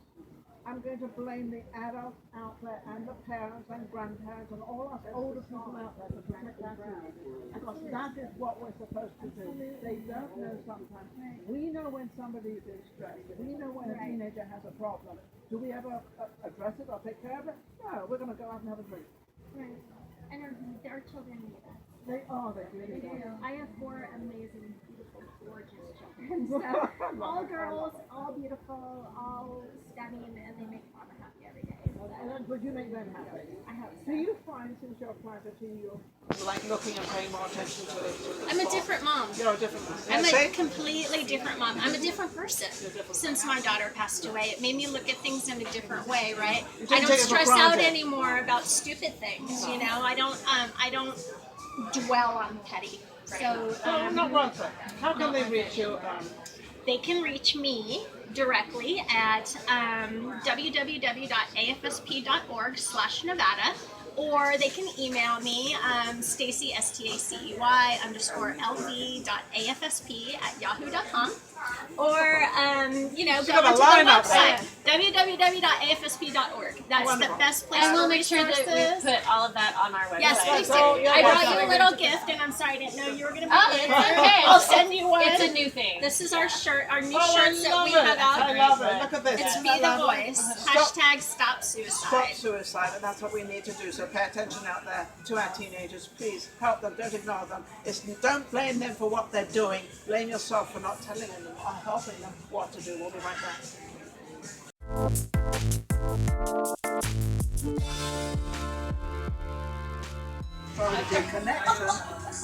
I'm going to blame the adults out there and the parents and grandparents and all us older people out there to protect our children. Because that is what we're supposed to do. They don't know sometimes. We know when somebody is in stress. We know when a teenager has a problem. Do we ever address it or take care of it? No, we're going to go out and have a drink. Right. And our children need us. They really do. I have 4 amazing, beautiful, gorgeous children. So all girls, all beautiful, all stunning, and they make Mama happy every day. Would you make them happy? I hope so. Do you find, since you're privately, you're like looking and paying more attention to it? I'm a different mom. You're a different mom. I'm a completely different mom. I'm a different person since my daughter passed away. It made me look at things in a different way, right? I don't stress out anymore about stupid things. I don't dwell on petty. So not worth it. How can they reach you? They can reach me directly at www.afsp.org/Nevada, or they can email me, Stacey, STACEY_LV.afsp@yahoo.com, or go to the website, www.afsp.org. That's the best place And we'll for make sure resources. that we put all of that on our website. Yes, please do. Oh, yeah, I brought yeah. you a little gift, and I'm sorry, I didn't know you were going to be Oh, here. it's okay. I'll send you one. It's a new thing. This is our shirt, our new Oh, shirts that we have out. I love it. Look at this. It's Isn't Be that the lovely? Voice. Stop, Hashtag Stop Suicide. stop suicide, and that's what we need to do. So pay attention out there to our teenagers. Please help them. Don't ignore them. Don't blame them for what they're doing. Blame yourself for not telling them or helping them what to do. We'll be right back. From the connection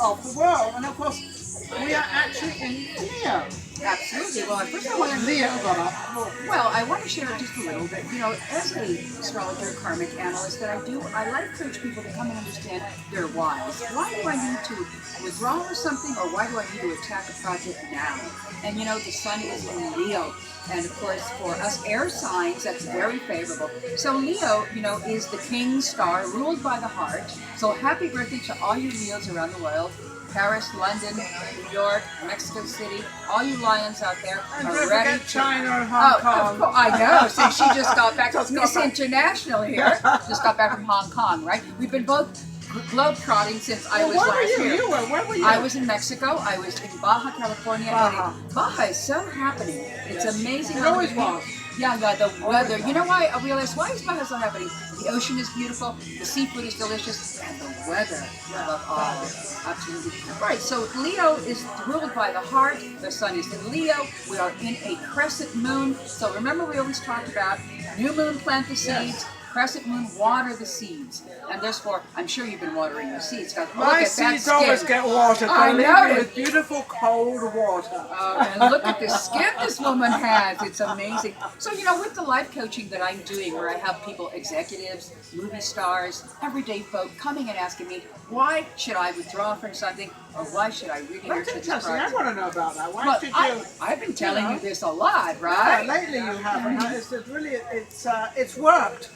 of the world, and of course, we are actually in Leo. Absolutely. Well, first I want to Leo got up. Well, I want to share just a little bit. You know, as a astrologer, karmic analyst that I like to encourage people to come and understand their whys. Why do I need to withdraw or something, or why do I need to attack a project now? And you know, the sun is in Leo. And of course, for us air signs, that's very favorable. So Leo, you know, is the king star ruled by the heart. So happy birthday to all you Leos around the world. Paris, London, New York, Mexico City, all you lions out there And are don't ready forget to... China and Hong Kong. Of course, I know. See, she just got back. Just got Miss back. International here. Just got back from Hong Kong, right? We've been both globe-trotting since I was Where were last you? here. Where were you? I was in Mexico. I was in Baja California. Baja. And Baja is so happening. It's amazing. It how always many- was. Yeah, the weather. You know why I realized why is Baja so happening? The ocean is beautiful, the seafood is delicious, and the weather above all. Absolutely. Right, so Leo is ruled by the heart, the sun is in Leo, we are in a crescent moon. So remember we always talked about new moon plant the seeds, crescent moon water the seeds. And therefore, I'm sure you've been watering your seeds. Look My at that seeds always skin. get watered. I Believe know me, it. with beautiful cold water. And look at the skin this woman has. It's amazing. So, you know, with the life coaching that I'm doing, where I have people, executives, movie stars, everyday folk, coming and asking me, why should I withdraw from something, or why should I really That's nurture this interesting. I project? want to know about that. Why Well, should you? I've been telling know. you this a lot, Yeah, right? lately you have, and it's really it's worked.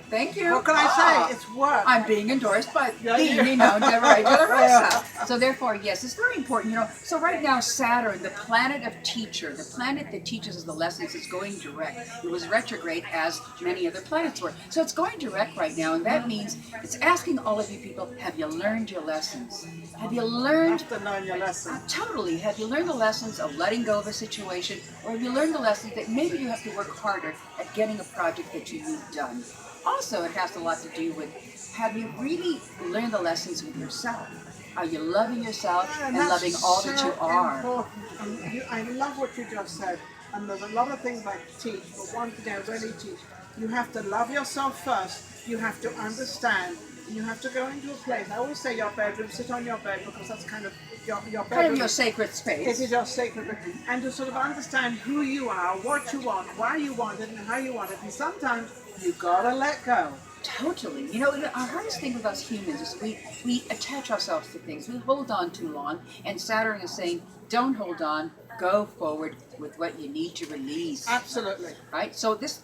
Thank you. What can I say? It's worked. I'm being endorsed by Yeah, the you- Ninon de la Rosa. So therefore, yes, it's very important. You know, so right now Saturn, the planet of teacher, the planet that teaches us the lessons, is going direct. It was retrograde as many other planets were. So it's going direct right now, and that means it's asking all of you people, have you learned your lessons? Have you learned have to learn your lesson. Totally. Have you learned the lessons of letting go of a situation, or have you learned the lessons that maybe you have to work harder at getting a project that you need done? Also, it has a lot to do with, have you really learned the lessons with yourself? Are you loving yourself and that's loving all that so you are? important. I love what you just said. And there's a lot of things I teach, but one thing I really teach, you have to love yourself first. You have to understand. You have to go into a place. I always say your bedroom, sit on your bed, because that's kind of your bedroom. Kind of your sacred It space. is your sacred bed. And to sort of understand who you are, what you want, why you want it, and how you want it. And sometimes you gotta let go. Totally. You know, our hardest thing with us humans is we attach ourselves to things. We hold on too long. And Saturn is saying, don't hold on. Go forward with what you need to release. Absolutely. Right? So this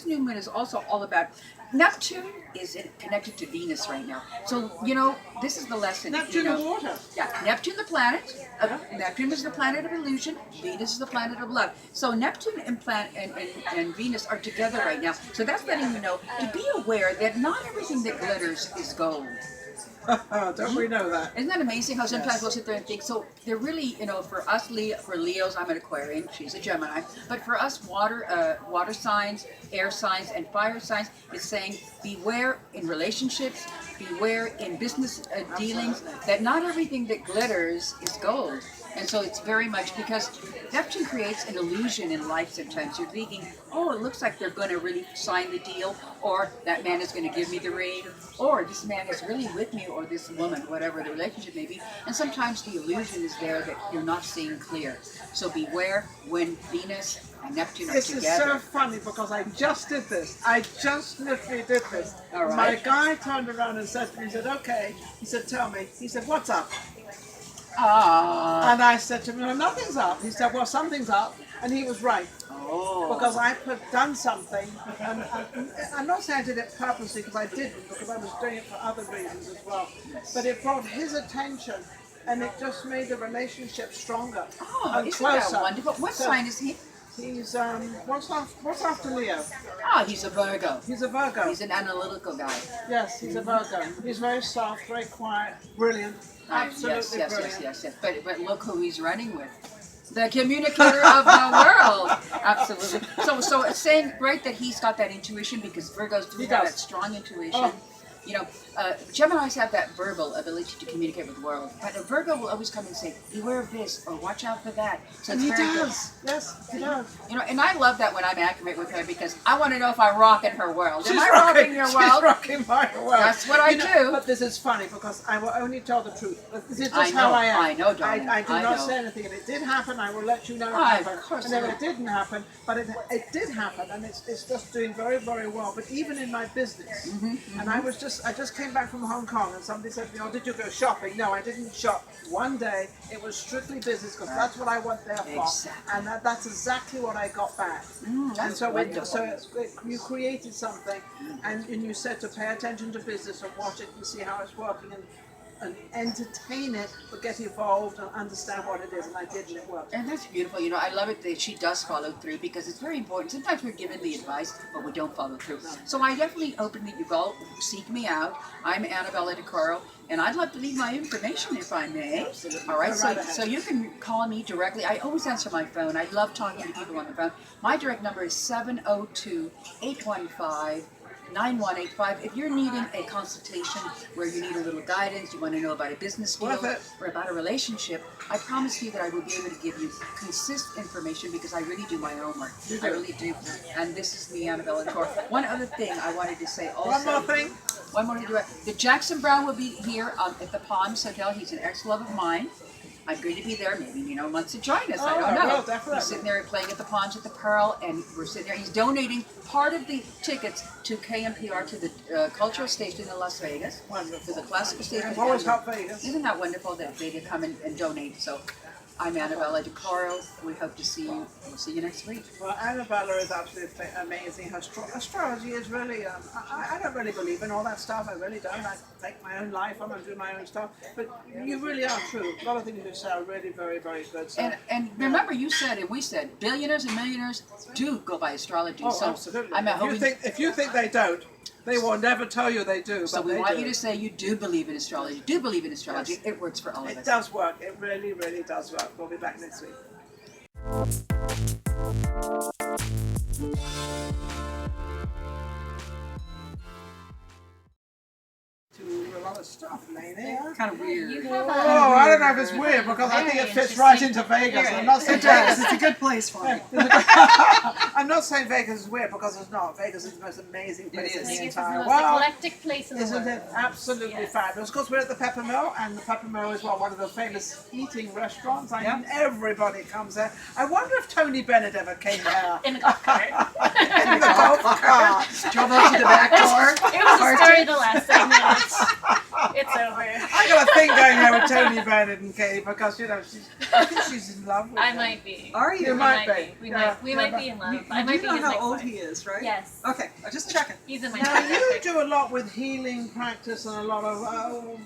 new moon is also all about, Neptune is connected to Venus right now. So, you know, this is the lesson. Neptune you know, and water. Yeah, Neptune the planet. Neptune is the planet of illusion. Venus is the planet of love. So Neptune and Venus are together right now. So that's letting you know to be aware that not everything that glitters is gold. Don't we know that? Isn't that amazing how sometimes Yes. we'll sit there and think, so they're really, you know, for us, for Leos, I'm an Aquarian, she's a Gemini, but for us water signs, air signs, and fire signs, it's saying beware in relationships, beware in business dealings, that not everything that glitters is gold. And so it's very much because Neptune creates an illusion in life sometimes. You're thinking, oh, it looks like they're going to really sign the deal, or that man is going to give me the ring, or this man is really with me, or this woman, whatever the relationship may be. And sometimes the illusion is there that you're not seeing clear. So beware when Venus and Neptune are This is together. so funny because I just did this. I just literally did this. All right. My guy turned around and said to me, he said, okay. He said, tell me. He said, what's up? Ah. And I said to him, no, nothing's up. He said, well, something's up. And he was right. Oh. Because I done something. And I'm not saying I did it purposely because I didn't, because I was doing it for other reasons as well. But it brought his attention and it just made the relationship stronger Oh, and isn't closer. that wonderful? What So- sign is he? He's what's after Leo? Ah, he's a Virgo. He's a Virgo. He's an analytical guy. Yes, he's a Virgo. He's very soft, very quiet, brilliant, absolutely yes, brilliant. yes. But look who he's running with. The communicator of the world. Absolutely. So it's saying, right, that he's got that intuition because Virgos do He have does. that strong intuition. Oh. You know, Geminis have that verbal ability to communicate with the world. But a Virgo will always come and say, beware of this or watch out for that. So And it's he very good. does. Yes, he does. You know, and I love that when I'm accurate with her because I want to know if I rock in her world. Am She's I rocking your She's world? rocking my world. That's what I do. But this is funny because I will only tell the truth. This is I just know, how I am. I know, darling. I do I not know. say anything. If it did happen, I will let you know it Of happened. course And if not. it didn't happen, but it did happen, and it's just doing very, very well. But even in my business, and I just came back from Hong Kong, and somebody said to me, "Oh, did you go shopping?" No, I didn't shop one day. It was strictly business because that's what I went there for, Exactly. and that's exactly what I got back. And That's so, wonderful. you created something, and you said to pay attention to business and watch it and see how it's working and entertain it, but get involved and understand what it is. And I did, and it worked. And that's beautiful. You know, I love it that she does follow through because it's very important. Sometimes we're given the advice, but we don't follow through. So I definitely open that you go seek me out. I'm Annabella DeCoro, and I'd love to leave my information if I may. All right, Go right ahead. so you can call me directly. I always answer my phone. I love talking to people on the phone. My direct number is 702-815-9185. If you're needing a consultation where you need a little guidance, you want to know about a business deal Worth it. or about a relationship, I promise you that I will be able to give you consistent information because I really do my homework. I really do. And this is me, Annabella Core. One other thing I wanted to say also. One more thing. One more to do. The Jackson Brown will be here at the Palms Hotel. He's an ex-love of mine. I'm going to be there. Maybe Nino wants to join us. I don't know. Well, definitely. He's sitting there playing at the Palms at the Pearl, and we're sitting there. He's donating part of the tickets to KMPR, to the cultural station in Las Vegas, Wonderful. to the classical station. I've always helped Vegas. Isn't that wonderful that they can come and donate? So I'm Annabella DeCoro. We hope to see you. We'll see you next week. Well, Annabella is absolutely amazing. Her astrology is really, I don't really believe in all that stuff. I really don't. I take my own life on and do my own stuff. But you really are true. A lot of things you say are really very, very good. So, And remember, you said and we said billionaires and millionaires do go by astrology. oh, so absolutely. I'm hoping. If you think they don't, they will never tell you they do. So but we they want do. you to say you do believe in astrology. Do believe in astrology. Yes. It works for all of It us. does work. It really, really does work. We'll be back next week. To a lot of stuff, lady. Kind of weird. You have a. Oh, I don't know if it's weird because I think it Very fits right into interesting Vegas. I'm period. not saying It does. Vegas. It's a good place for me. I'm not saying Vegas is weird because it's not. Vegas is the most amazing place in is. the Vegas is the entire most world. eclectic place in the Isn't world. it absolutely Yes. fabulous? Of course, we're at the Pepper Mill, and the Pepper Mill is one of the famous eating restaurants. I mean, everybody comes there. I wonder if Tony Bennett ever came there. In the golf cart. In the golf cart. Drove up to the back door. It was a story the last segment. It's over. I got a thing going there with Tony Bennett and Katie because I think she's in love with I him. might be. Are you? You We might might be. be. We Yeah, might yeah, be in love. You I might do know be his how next old wife. he is, right? Yes. Okay, I'm just checking. He's in my Now, contact you record. do a lot with healing practice and a lot of,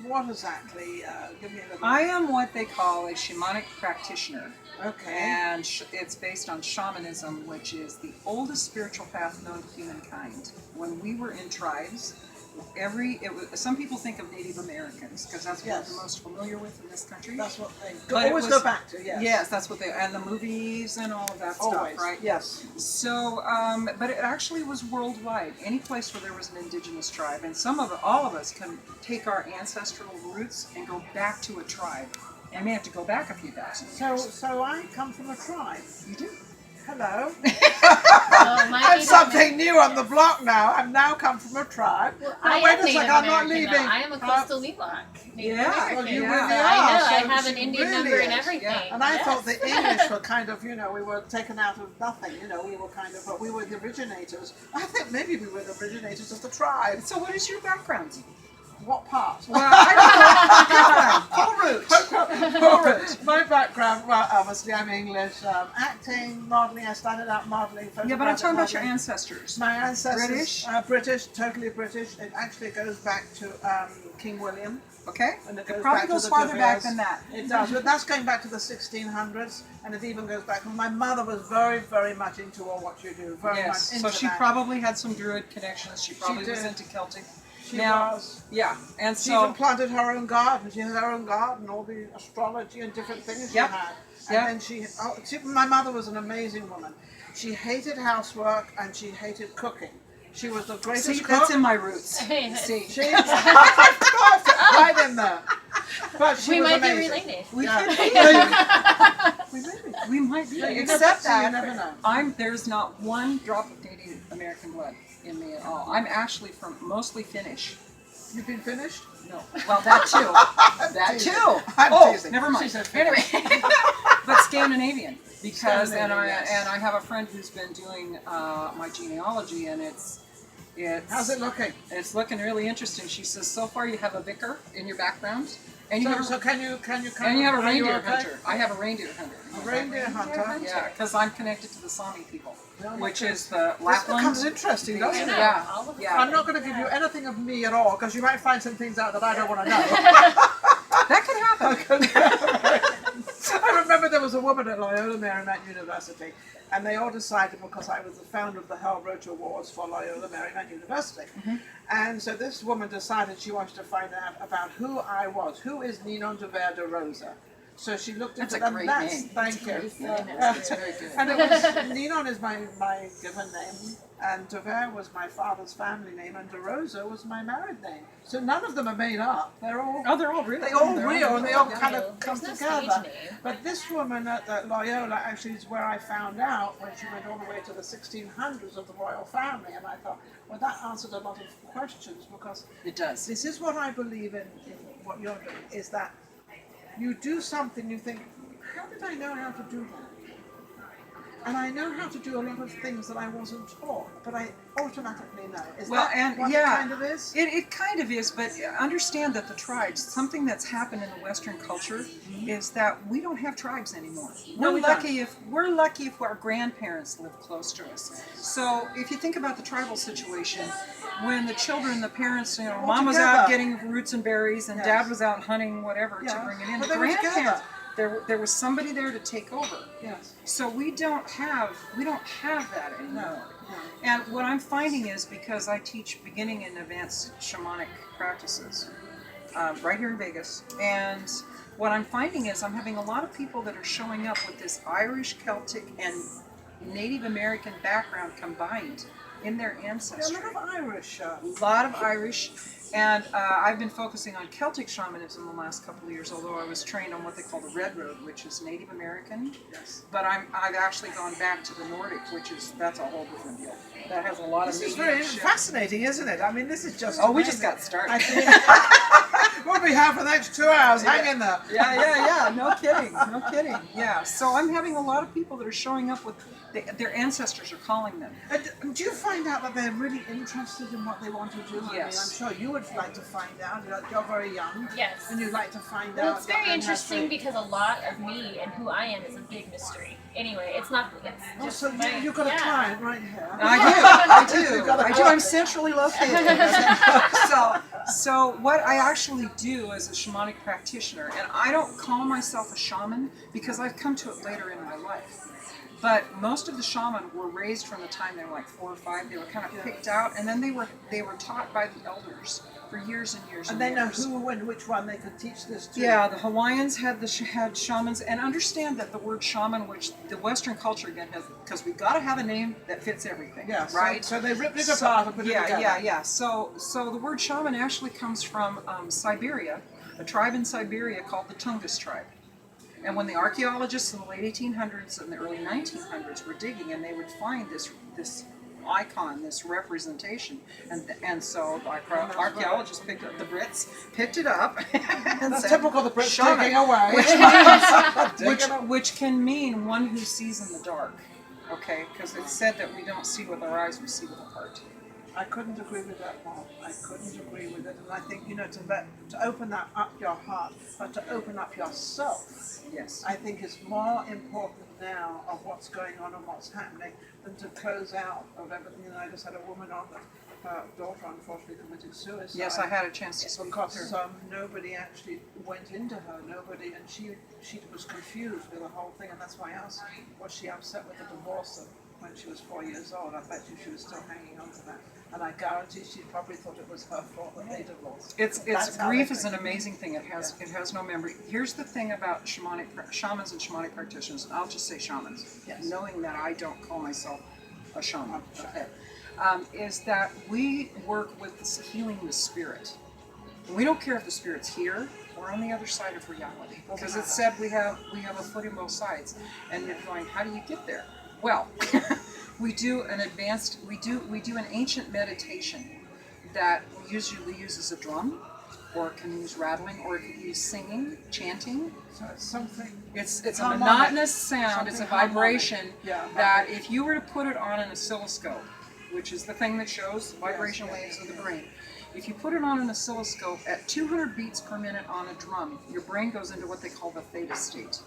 what exactly? Give me a little. I am what they call a shamanic practitioner, Okay. and it's based on shamanism, which is the oldest spiritual path known to humankind. When we were in tribes, some people think of Native Americans because that's what Yes. we're most familiar with in this country. That's what they But it always was- go back to, yes. Yes, that's what and the movies and all of that Always, stuff, right? yes. So, but it actually was worldwide. Any place where there was an indigenous tribe, and all of us can take our ancestral roots and go back to a tribe. And we may have to go back a few thousand years. So I come from a tribe. You do. Hello. Oh, my I'm Native something new on the block now. I've now come from a tribe. I wait am a Native second, I'm not American, leaving. though. I am a coastal Miwok. Native Yeah, American. well, you Yeah. really I know. are. I So have an she Indian really number and is. everything. And I Yes. thought the English were kind of, we were taken out of nothing. We were kind of, but we were the originators. I think maybe we were the originators of the tribe. So, what is your background? What part? Well, I don't know. Full root. My background, well, obviously I'm English. Acting, modelling. I started out modelling. Yeah, but I'm talking about your modelling. ancestors. My ancestors, British? British, totally British. It actually goes back to King William. Okay? And it It goes probably back to goes the farther back Deveres. than that. It does, but that's going back to the 1600s, and it even goes back. My mother was very, very much into all what you do. Very Yes. much into So she that. probably had some Druid connections. She probably was did. into Celtic. She Now, was. yeah. And She so even planted her own garden. She had her own garden, all the astrology and different things she Yep. had. And Yep. then my mother was an amazing woman. She hated housework and she hated cooking. She was the greatest see, cook. that's in my roots. See, See, Perfect, right in there. But she we was might be amazing. related. we Yeah. could be. We may be. We might be. You never- Except you that never know. there's not one drop of Native American blood in me at all. I'm actually from mostly Finnish. You've been finished? No. Well, that too. That too. I'm Oh, teasing. never She mind. said Anyway, but Scandinavian because Scandinavian, yes. and I have a friend who's been doing my genealogy, and it's How's it looking? It's looking really interesting. She says so far you have a vicar in your background, and you have So can you come? and you have a are you reindeer okay? hunter. I have a reindeer hunter. A reindeer hunter. Yeah, because I'm connected to the Sami people, Well, which okay. is the This Lapland. becomes interesting, doesn't it? Yeah, All of yeah. I'm not going to give you anything of me at all because you might find some things out that I don't want to know. That could happen. I remember there was a woman at Loyola Marymount University, and they all decided because I was the founder of the Hell Roach Awards for Loyola Marymount University. And so this woman decided she wanted to find out about who I was. Who is Ninon de Rosa? So she looked into That's a them. great That's name. Thank you. That's very good. And it was Ninon is my given name, and Dever was my father's family name, and De Rosa was my married name. So none of them are made up. They're all Oh, they're all real. they all They're real, and they all real. kind of come There's no together. stage name. But this woman at Loyola actually is where I found out when she went all the way to the 1600s of the royal family, and I thought, well, that answered a lot of questions because It does. this is what I believe in what you're doing, is that you do something, you think, how did I know how to do that? And I know how to do a lot of things that I wasn't taught, but I automatically know. Is Well, that and what yeah, it kind of is? It kind of is, but understand that the tribes, something that's happened in the Western culture, is that we don't have tribes anymore. No, We're we lucky if our grandparents live close to us. So if you think about the tribal situation, when the children, the parents, mom was out together. getting roots and berries, and Yes. dad was out hunting whatever to Yeah. bring it in. But The they were grandparents, together. there was somebody there to take over. Yes. So we don't have that anymore. No. And what I'm finding is, because I teach beginning and advanced shamanic practices right here in Vegas, and what I'm finding is I'm having a lot of people that are showing up with this Irish, Celtic, and Native American background combined in their There are ancestry. a lot of Irish. A lot of Irish, and I've been focusing on Celtic shamanism the last couple of years, although I was trained on what they call the Red Road, which is Native American. Yes. But I've actually gone back to the Nordic, that's a whole different deal. That has a lot of This is meaning very and shit. fascinating, isn't it? I mean, this is just. Oh, we just amazing. got started. I think we'll be here for the next 2 hours. Hang in there. Yeah. No kidding. Yeah. So I'm having a lot of people that are showing up with their ancestors are calling them. And do you find out that they're really interested in what they want to do? Yes. I mean, I'm sure you would like to find out. You're very young. Yes. And you'd like to find Well, out. it's very your interesting ancestry. because a lot of me and who I am is a big mystery. Anyway, it's not. It's Oh, just so my, you've got a yeah. client right here. I do. You've got a I'm client. centrally located. So what I actually do as a shamanic practitioner, and I don't call myself a shaman because I've come to it later in my life. But most of the shaman were raised from the time they were like 4 or 5. They were kind of picked out, and then they were taught by the elders for years and years And and they know years. who and which one they could teach this to. Yeah, the Hawaiians had shamans, and understand that the word shaman, which the Western culture again has, because we got to have a name that fits everything. Yeah, right. So they ripped it apart and put it together. Yeah. So the word shaman actually comes from Siberia, a tribe in Siberia called the Tungus tribe. And when the archaeologists in the late 1800s and the early 1900s were digging, and they would find this icon, this representation, and so the archaeologists the Brits picked it up and That's said, typical of the Brits shaman, digging away. which can mean one who sees in the dark. Okay, because it's said that we don't see with our eyes, we see with the heart. I couldn't agree with that more. I couldn't agree with it. And I think, to open that up your heart, but to open up yourself, Yes. I think is more important now of what's going on and what's happening than to close out of everything. And I just had a woman on that her daughter unfortunately committed suicide. Yes, I had a chance to speak with Because her. nobody actually went into her, nobody, and she was confused with the whole thing, and that's why I asked, was she upset with the divorce of when she was 4 years old? I bet you she was still hanging on to that, and I guarantee she probably thought it was her fault that they divorced. It's That's how grief they is an think. amazing thing. It has no memory. Here's the thing about shamans and shamanic practitioners. I'll just say shamans, Yes. knowing that I don't call myself a shaman. Okay, is that we work with healing the spirit. And we don't care if the spirit's here or on the other side of reality, because it said we have a foot in both sides. And you're going, how do you get there? Well, we do an ancient meditation that usually uses a drum, or it can use rattling, or it can use singing, chanting. So it's something. It's a Harmonic. monotonous sound. It's a Something vibration harmonic. Yeah, that if you were to put it on an oscilloscope, which is the thing that shows vibration waves of the brain, if you put it on an oscilloscope at 200 beats per minute on a drum, your brain goes into what they call the theta state,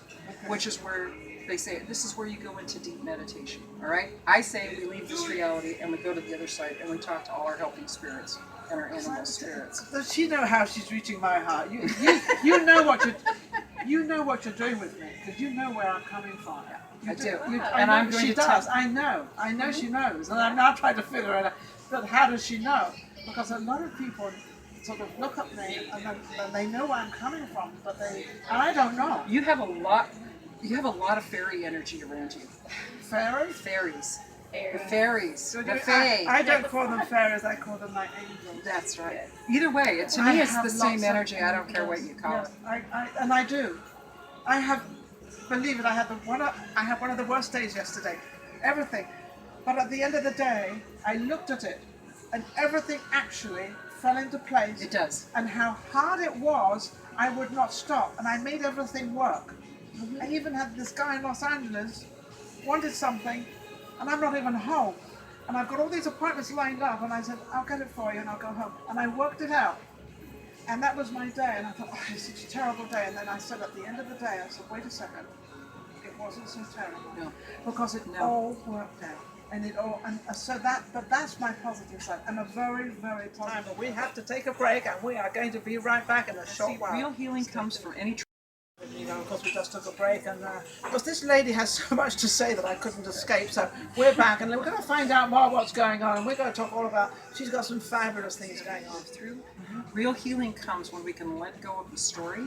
which is where they say this is where you go into deep meditation. All right? I say we leave this reality and we go to the other side and we talk to all our helping spirits and our animal spirits. Does she know how she's reaching my heart? You know what you're doing with me, because you know where I'm coming from. I do. I And know I'm going she to does. tell. I know she knows, and I'm now trying to figure it out. But how does she know? Because a lot of people sort of look at me and they know where I'm coming from, but I don't know. You have a lot of fairy energy around you. Fairies? Fairies. The fairies. The I fae. don't call them fairies. I call them my angels. That's right. Either way, to I me it's have the same lots of energy. I don't care what you call Yes, it. and I do. I have, believe it, I had one of the worst days yesterday. Everything. But at the end of the day, I looked at it, and everything actually fell into place. It does. And how hard it was, I would not stop, and I made everything work. I even had this guy in Los Angeles wanted something, and I'm not even home. And I've got all these appointments lined up, and I said, I'll get it for you, and I'll go home. And I worked it out. And that was my day, and I thought, oh, it's such a terrible day. And then I said at the end of the day, I said, wait a second, it wasn't so terrible. No. Because it all worked out. But that's my positive side. I'm a very, very positive. But we have to take a break, and we are going to be right back in a short while. Real healing comes from any Of course, we just took a break, and because this lady has so much to say that I couldn't escape, so we're back, and we're going to find out more what's going on, and we're going to talk all about, she's got some fabulous things going on. real healing comes when we can let go of the story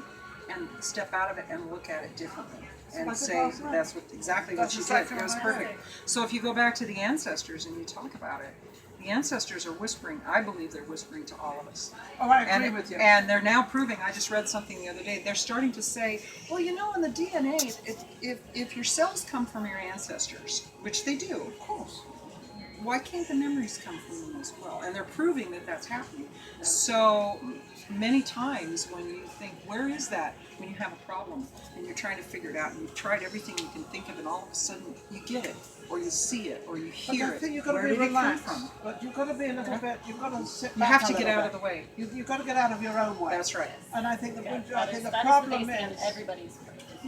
and step out of it and look at it differently. And Like say last night. that's exactly what That's she exactly did. It was what I perfect. So if you go back to the ancestors and you talk about it, the ancestors are whispering. I believe they're whispering to all of us. Oh, I agree And, with you. and they're now proving. I just read something the other day. They're starting to say, well, in the DNA, if your cells come from your ancestors, which they do, of course, why can't the memories come from them as well? And they're proving that that's happening. So many times when you think, where is that? When you have a problem and you're trying to figure it out and you've tried everything you can think of, and all of a sudden you get it, or you see it, or you hear But I think it. you've got Where to be did it come relaxed. from? But you've got to be a little bit, you've got to sit You back have to a get little out of bit. the way. You've got to get out of your own way. That's right. And I think the That problem is the baseline is, of everybody's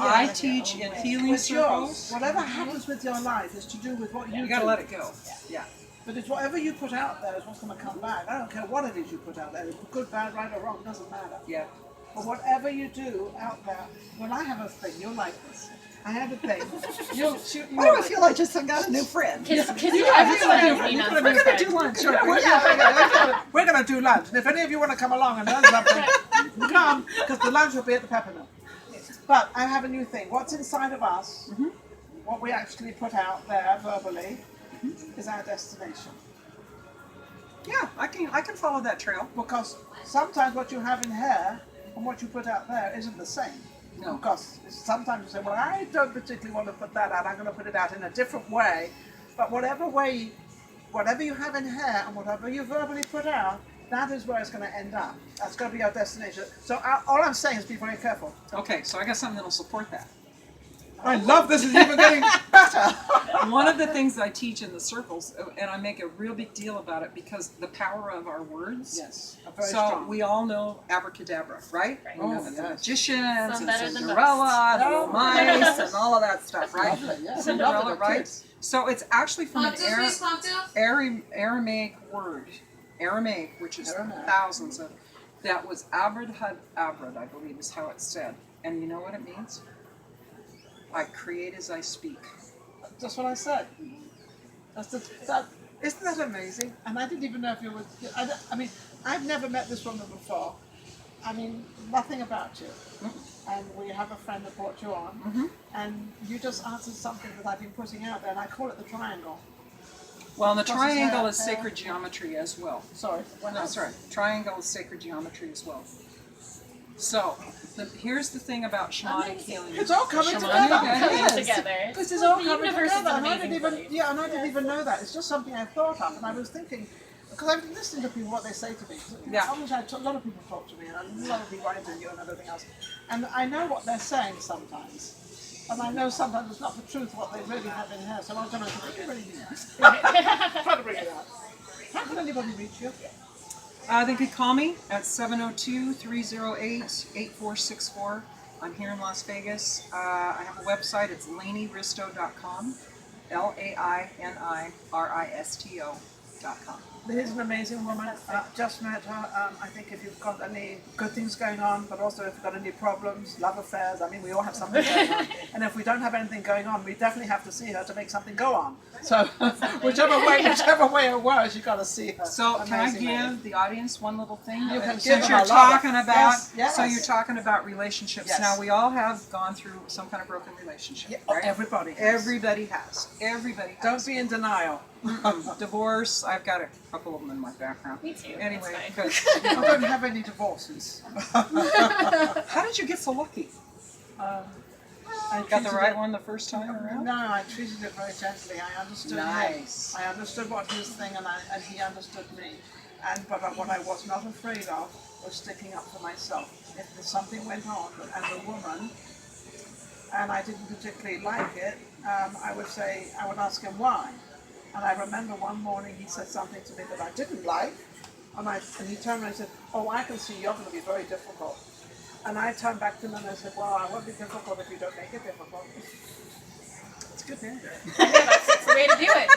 I teach in healing with yours, circles. whatever happens with your life is to do with what you You do. gotta let it go. Yeah. But it's whatever you put out there is what's going to come back. I don't care what it is you put out there. Good, bad, right or wrong, doesn't matter. Yeah. But whatever you do out there, when I have a thing, you'll like this. I have a thing. You'll shoot. Why do I feel like I just got a new friend? Because everybody is Ninon's We're going to do friend. lunch. We're going to do lunch. And if any of you want to come along and learn something, come, because the lunch will be at the Peppermill. But I have a new thing. What's inside of us, what we actually put out there verbally, is our destination. Yeah, I can follow that trail. Because sometimes what you have in here and what you put out there isn't the same. No. Because sometimes you say, well, I don't particularly want to put that out. I'm going to put it out in a different way. But whatever you have in here and whatever you verbally put out, that is where it's going to end up. That's going to be our destination. So all I'm saying is be very careful. Okay, so I got something that'll support that. I love this. It's even getting better. One of the things I teach in the circles, and I make a real big deal about it, because the power of our words. Yes. Very So strong. we all know abracadabra, right? Right. We know Oh, the yes. magicians Some and better than Cinderella, and most. little mice, and all of that stuff, right? Lovely, yeah. Cinderella, Lovely right? kids. So it's actually from an Aramaic word, Aramaic, which is Aramaic. thousands of, that was Abrahad Abrad, I believe is how it's said. And you know what it means? I create as I speak. That's what I said. Isn't that amazing? And I didn't even know if you would. I mean, I've never met this woman before. I mean, nothing about you. And we have a friend that brought you on, and you just answered something that I've been putting out there, and I call it the triangle. Well, and the Because triangle it's is sacred geometry as well. Sorry. That's right. Triangle is sacred geometry as well. So, here's the thing about shamanic healing. It's all coming Shamanic together. healing- Coming together. This is all The coming universe is together. an And I didn't amazing even, place. and I didn't even know that. It's just something I thought of, and I was thinking, because I've been listening to people what they say to me. Yeah. Obviously, a lot of people talk to me, and a lot of people I interview and everything else, and I know what they're saying sometimes. And I know sometimes it's not the truth what they really have in here, so I'm going to what do you really mean? Try to bring it out. How can anybody reach you? They could call me at 702-308-8464. I'm here in Las Vegas. I have a website. It's lainiristo.com. LAINIRISTO.com. Here's an amazing woman. Just met her. I think if you've got any good things going on, but also if you've got any problems, love affairs, I mean, we all have something going on. And if we don't have anything going on, we definitely have to see her to make something go on. So whichever way it works, you've got to see her. So can I Amazing lady. give the audience one little thing? You can Since give them you're a lot. talking about, Yes. so you're talking about relationships. Yes. Now we all have gone through some kind of broken relationship, Yeah, right? everybody has. Everybody has. Everybody has. Don't be in denial. Divorce. I've got a couple of them in my background. Me too. Anyway, That's because I don't have any divorces. how did you get so lucky? I Got the treated right it- one the first time around? No, I treated it very gently. I understood Nice. him. I understood what his thing, and he understood me. But what I was not afraid of was sticking up for myself. If something went on as a woman, and I didn't particularly like it, I would ask him why. And I remember one morning he said something to me that I didn't like, and he turned around and said, "Oh, I can see you're going to be very difficult." And I turned back to him and I said, "Well, I won't be difficult if you don't make it difficult." It's good, man. That's the way to do it.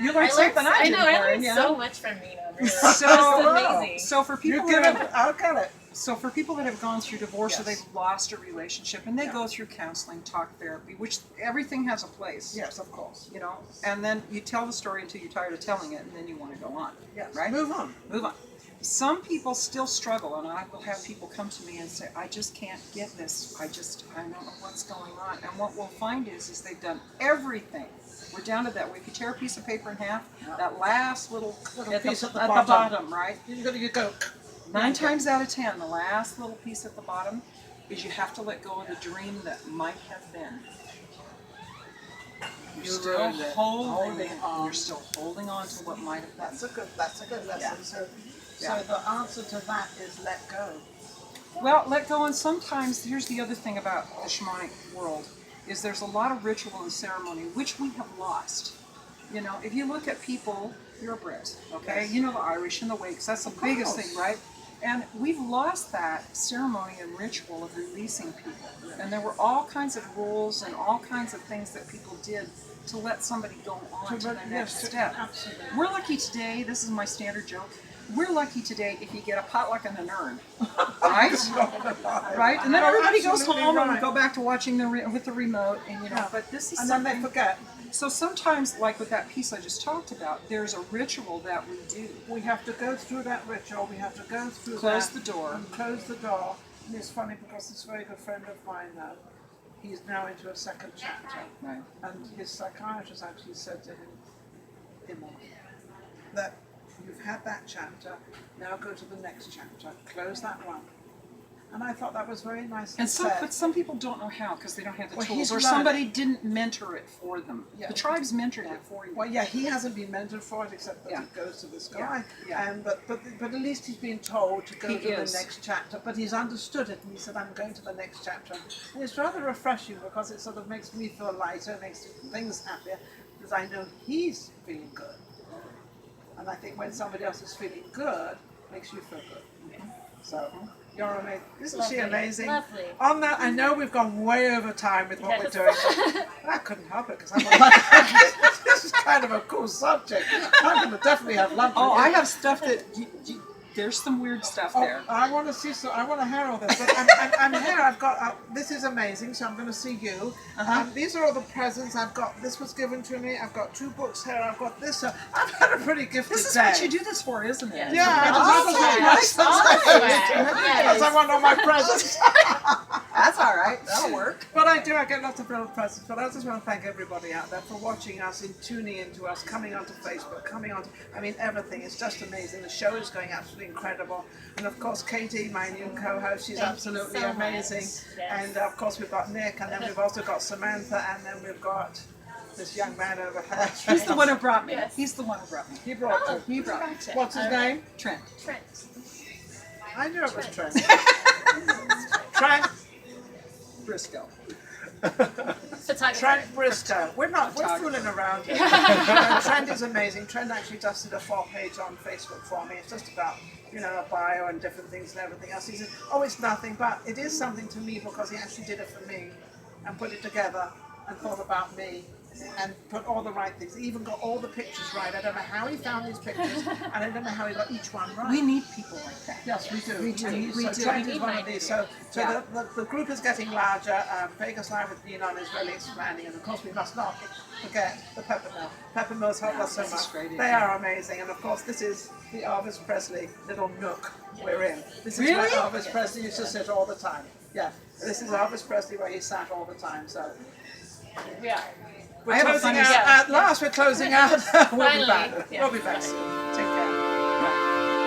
You learned something I didn't I learn, learned yeah. so much from Ninon. Really. So, That's amazing. so for people You that get have, it. I'll get it. so for people that have gone through divorce or Yes. they've lost a relationship and they go through counseling, talk therapy, which everything has a place. Yes, of course. You know, and then you tell the story until you're tired of telling it, and then you want to go on. Yes. Right? Move on. Move on. Some people still struggle, and I will have people come to me and say, "I just can't get this. I don't know what's going on." And what we'll find is they've done everything. We're down to that. If you tear a piece of paper in half, that last little piece at the at bottom. the bottom, right? You go. 9 times out of 10, the last little piece at the bottom is you have to let go of the dream that might have been. You're still ruined it. holding on. You're still holding on to what might have been. That's a good lesson. Yeah. So Yeah. the answer to that is let go. Well, let go, and sometimes, here's the other thing about the shamanic world, is there's a lot of ritual and ceremony, which we have lost. You know, if you look at people, you're a Brit, okay? Yes. You know the Irish and the Wakes, that's the biggest thing, right? And we've lost that ceremony and ritual of releasing people. And there were all kinds of rules and all kinds of things that people did to let somebody go on to the next step. Absolutely. We're lucky today, this is my standard joke, we're lucky today if you get a potluck and an urn, right? Right? And then everybody goes Absolutely home and we right. go back to watching with the remote, and you know, Yeah. but this is And then they something. forget. So sometimes, like with that piece I just talked about, there's a ritual that we do. We have to go through that ritual. We have to go through Close that the door. and close the door. And it's funny because this very good friend of mine now, he's now into a second chapter. Right. And his psychiatrist actually said to him that you've had that chapter, now go to the next chapter, close that one. And I thought that was very nice. And but some people don't know how because they don't have the Well, tools, he's or learned somebody didn't mentor it for them. Yeah. The tribe's mentored it for you. Well, yeah, he hasn't been mentored for it except that Yeah. it goes to this Yeah. guy. Yeah. But at least he's been told to go He to is. the next chapter. But he's understood it, and he said, "I'm going to the next chapter." And it's rather refreshing because it sort of makes me feel lighter, makes things happier, because I know he's feeling good. And I think when somebody else is feeling good, it makes you feel good. So You're amazing. Isn't Lovely. she amazing? Lovely. On that, I know we've gone way over time with what Yes. we're doing. I couldn't help it because I'm like, this is kind of a cool subject. I'm going to definitely have lunch. Oh, with you. I have stuff that there's some weird stuff there. Oh, I want to see. So I want to hear all this. But I'm here. I've got. This is amazing. So I'm going to see you. These are all the presents I've got. This was given to me. I've got 2 books here. I've got this. So I've had a pretty gifted This is day. what you do this for, isn't it? Yeah, I just Awesome. have to Awesome. because I want all my presents. That's all right. That'll work. But I do. I get lots of little presents. But I just want to thank everybody out there for watching us and tuning into us, coming onto Facebook, coming onto. I mean, everything. It's just amazing. The show is going absolutely incredible. And of course, Katie, my new co-host, she's Thank you absolutely so amazing. much. Yes. And of course, we've got Nick, and then we've also got Samantha, and then we've got this young man over here. He's the one who brought me. Yes. He's the one who brought me. He brought you. He brought me. What's his name? Trent. Trent. I knew it was Trent. Trent. Briscoe. Photographer. Trent Briscoe. We're fooling around here. Trent is amazing. Trent actually just did a 4-page on Facebook for me. It's just about, a bio and different things and everything else. He said, oh, it's nothing, but it is something to me because he actually did it for me and put it together and thought about me and put all the right things. He even got all the pictures right. I don't know how he found these pictures and I don't know how he got each one right. We need people like that. Yes, we do. We do. And We so do. Trent We is need one of mine. these. So the group is getting larger. Vegas Live with Ninon is really expanding, and of course we must not forget the Pepper Mill. Pepper Mill's helped us so This is much. great They idea. are amazing, and of course this is the Elvis Presley little nook we're in. This is Really? where Elvis Presley used to sit all the time. Yeah, this is Elvis Presley where he sat all the time. So We are. we're I have a closing funny out. story. At last, we're closing out. We'll be Finally. back. Yeah. We'll be back soon. Take care.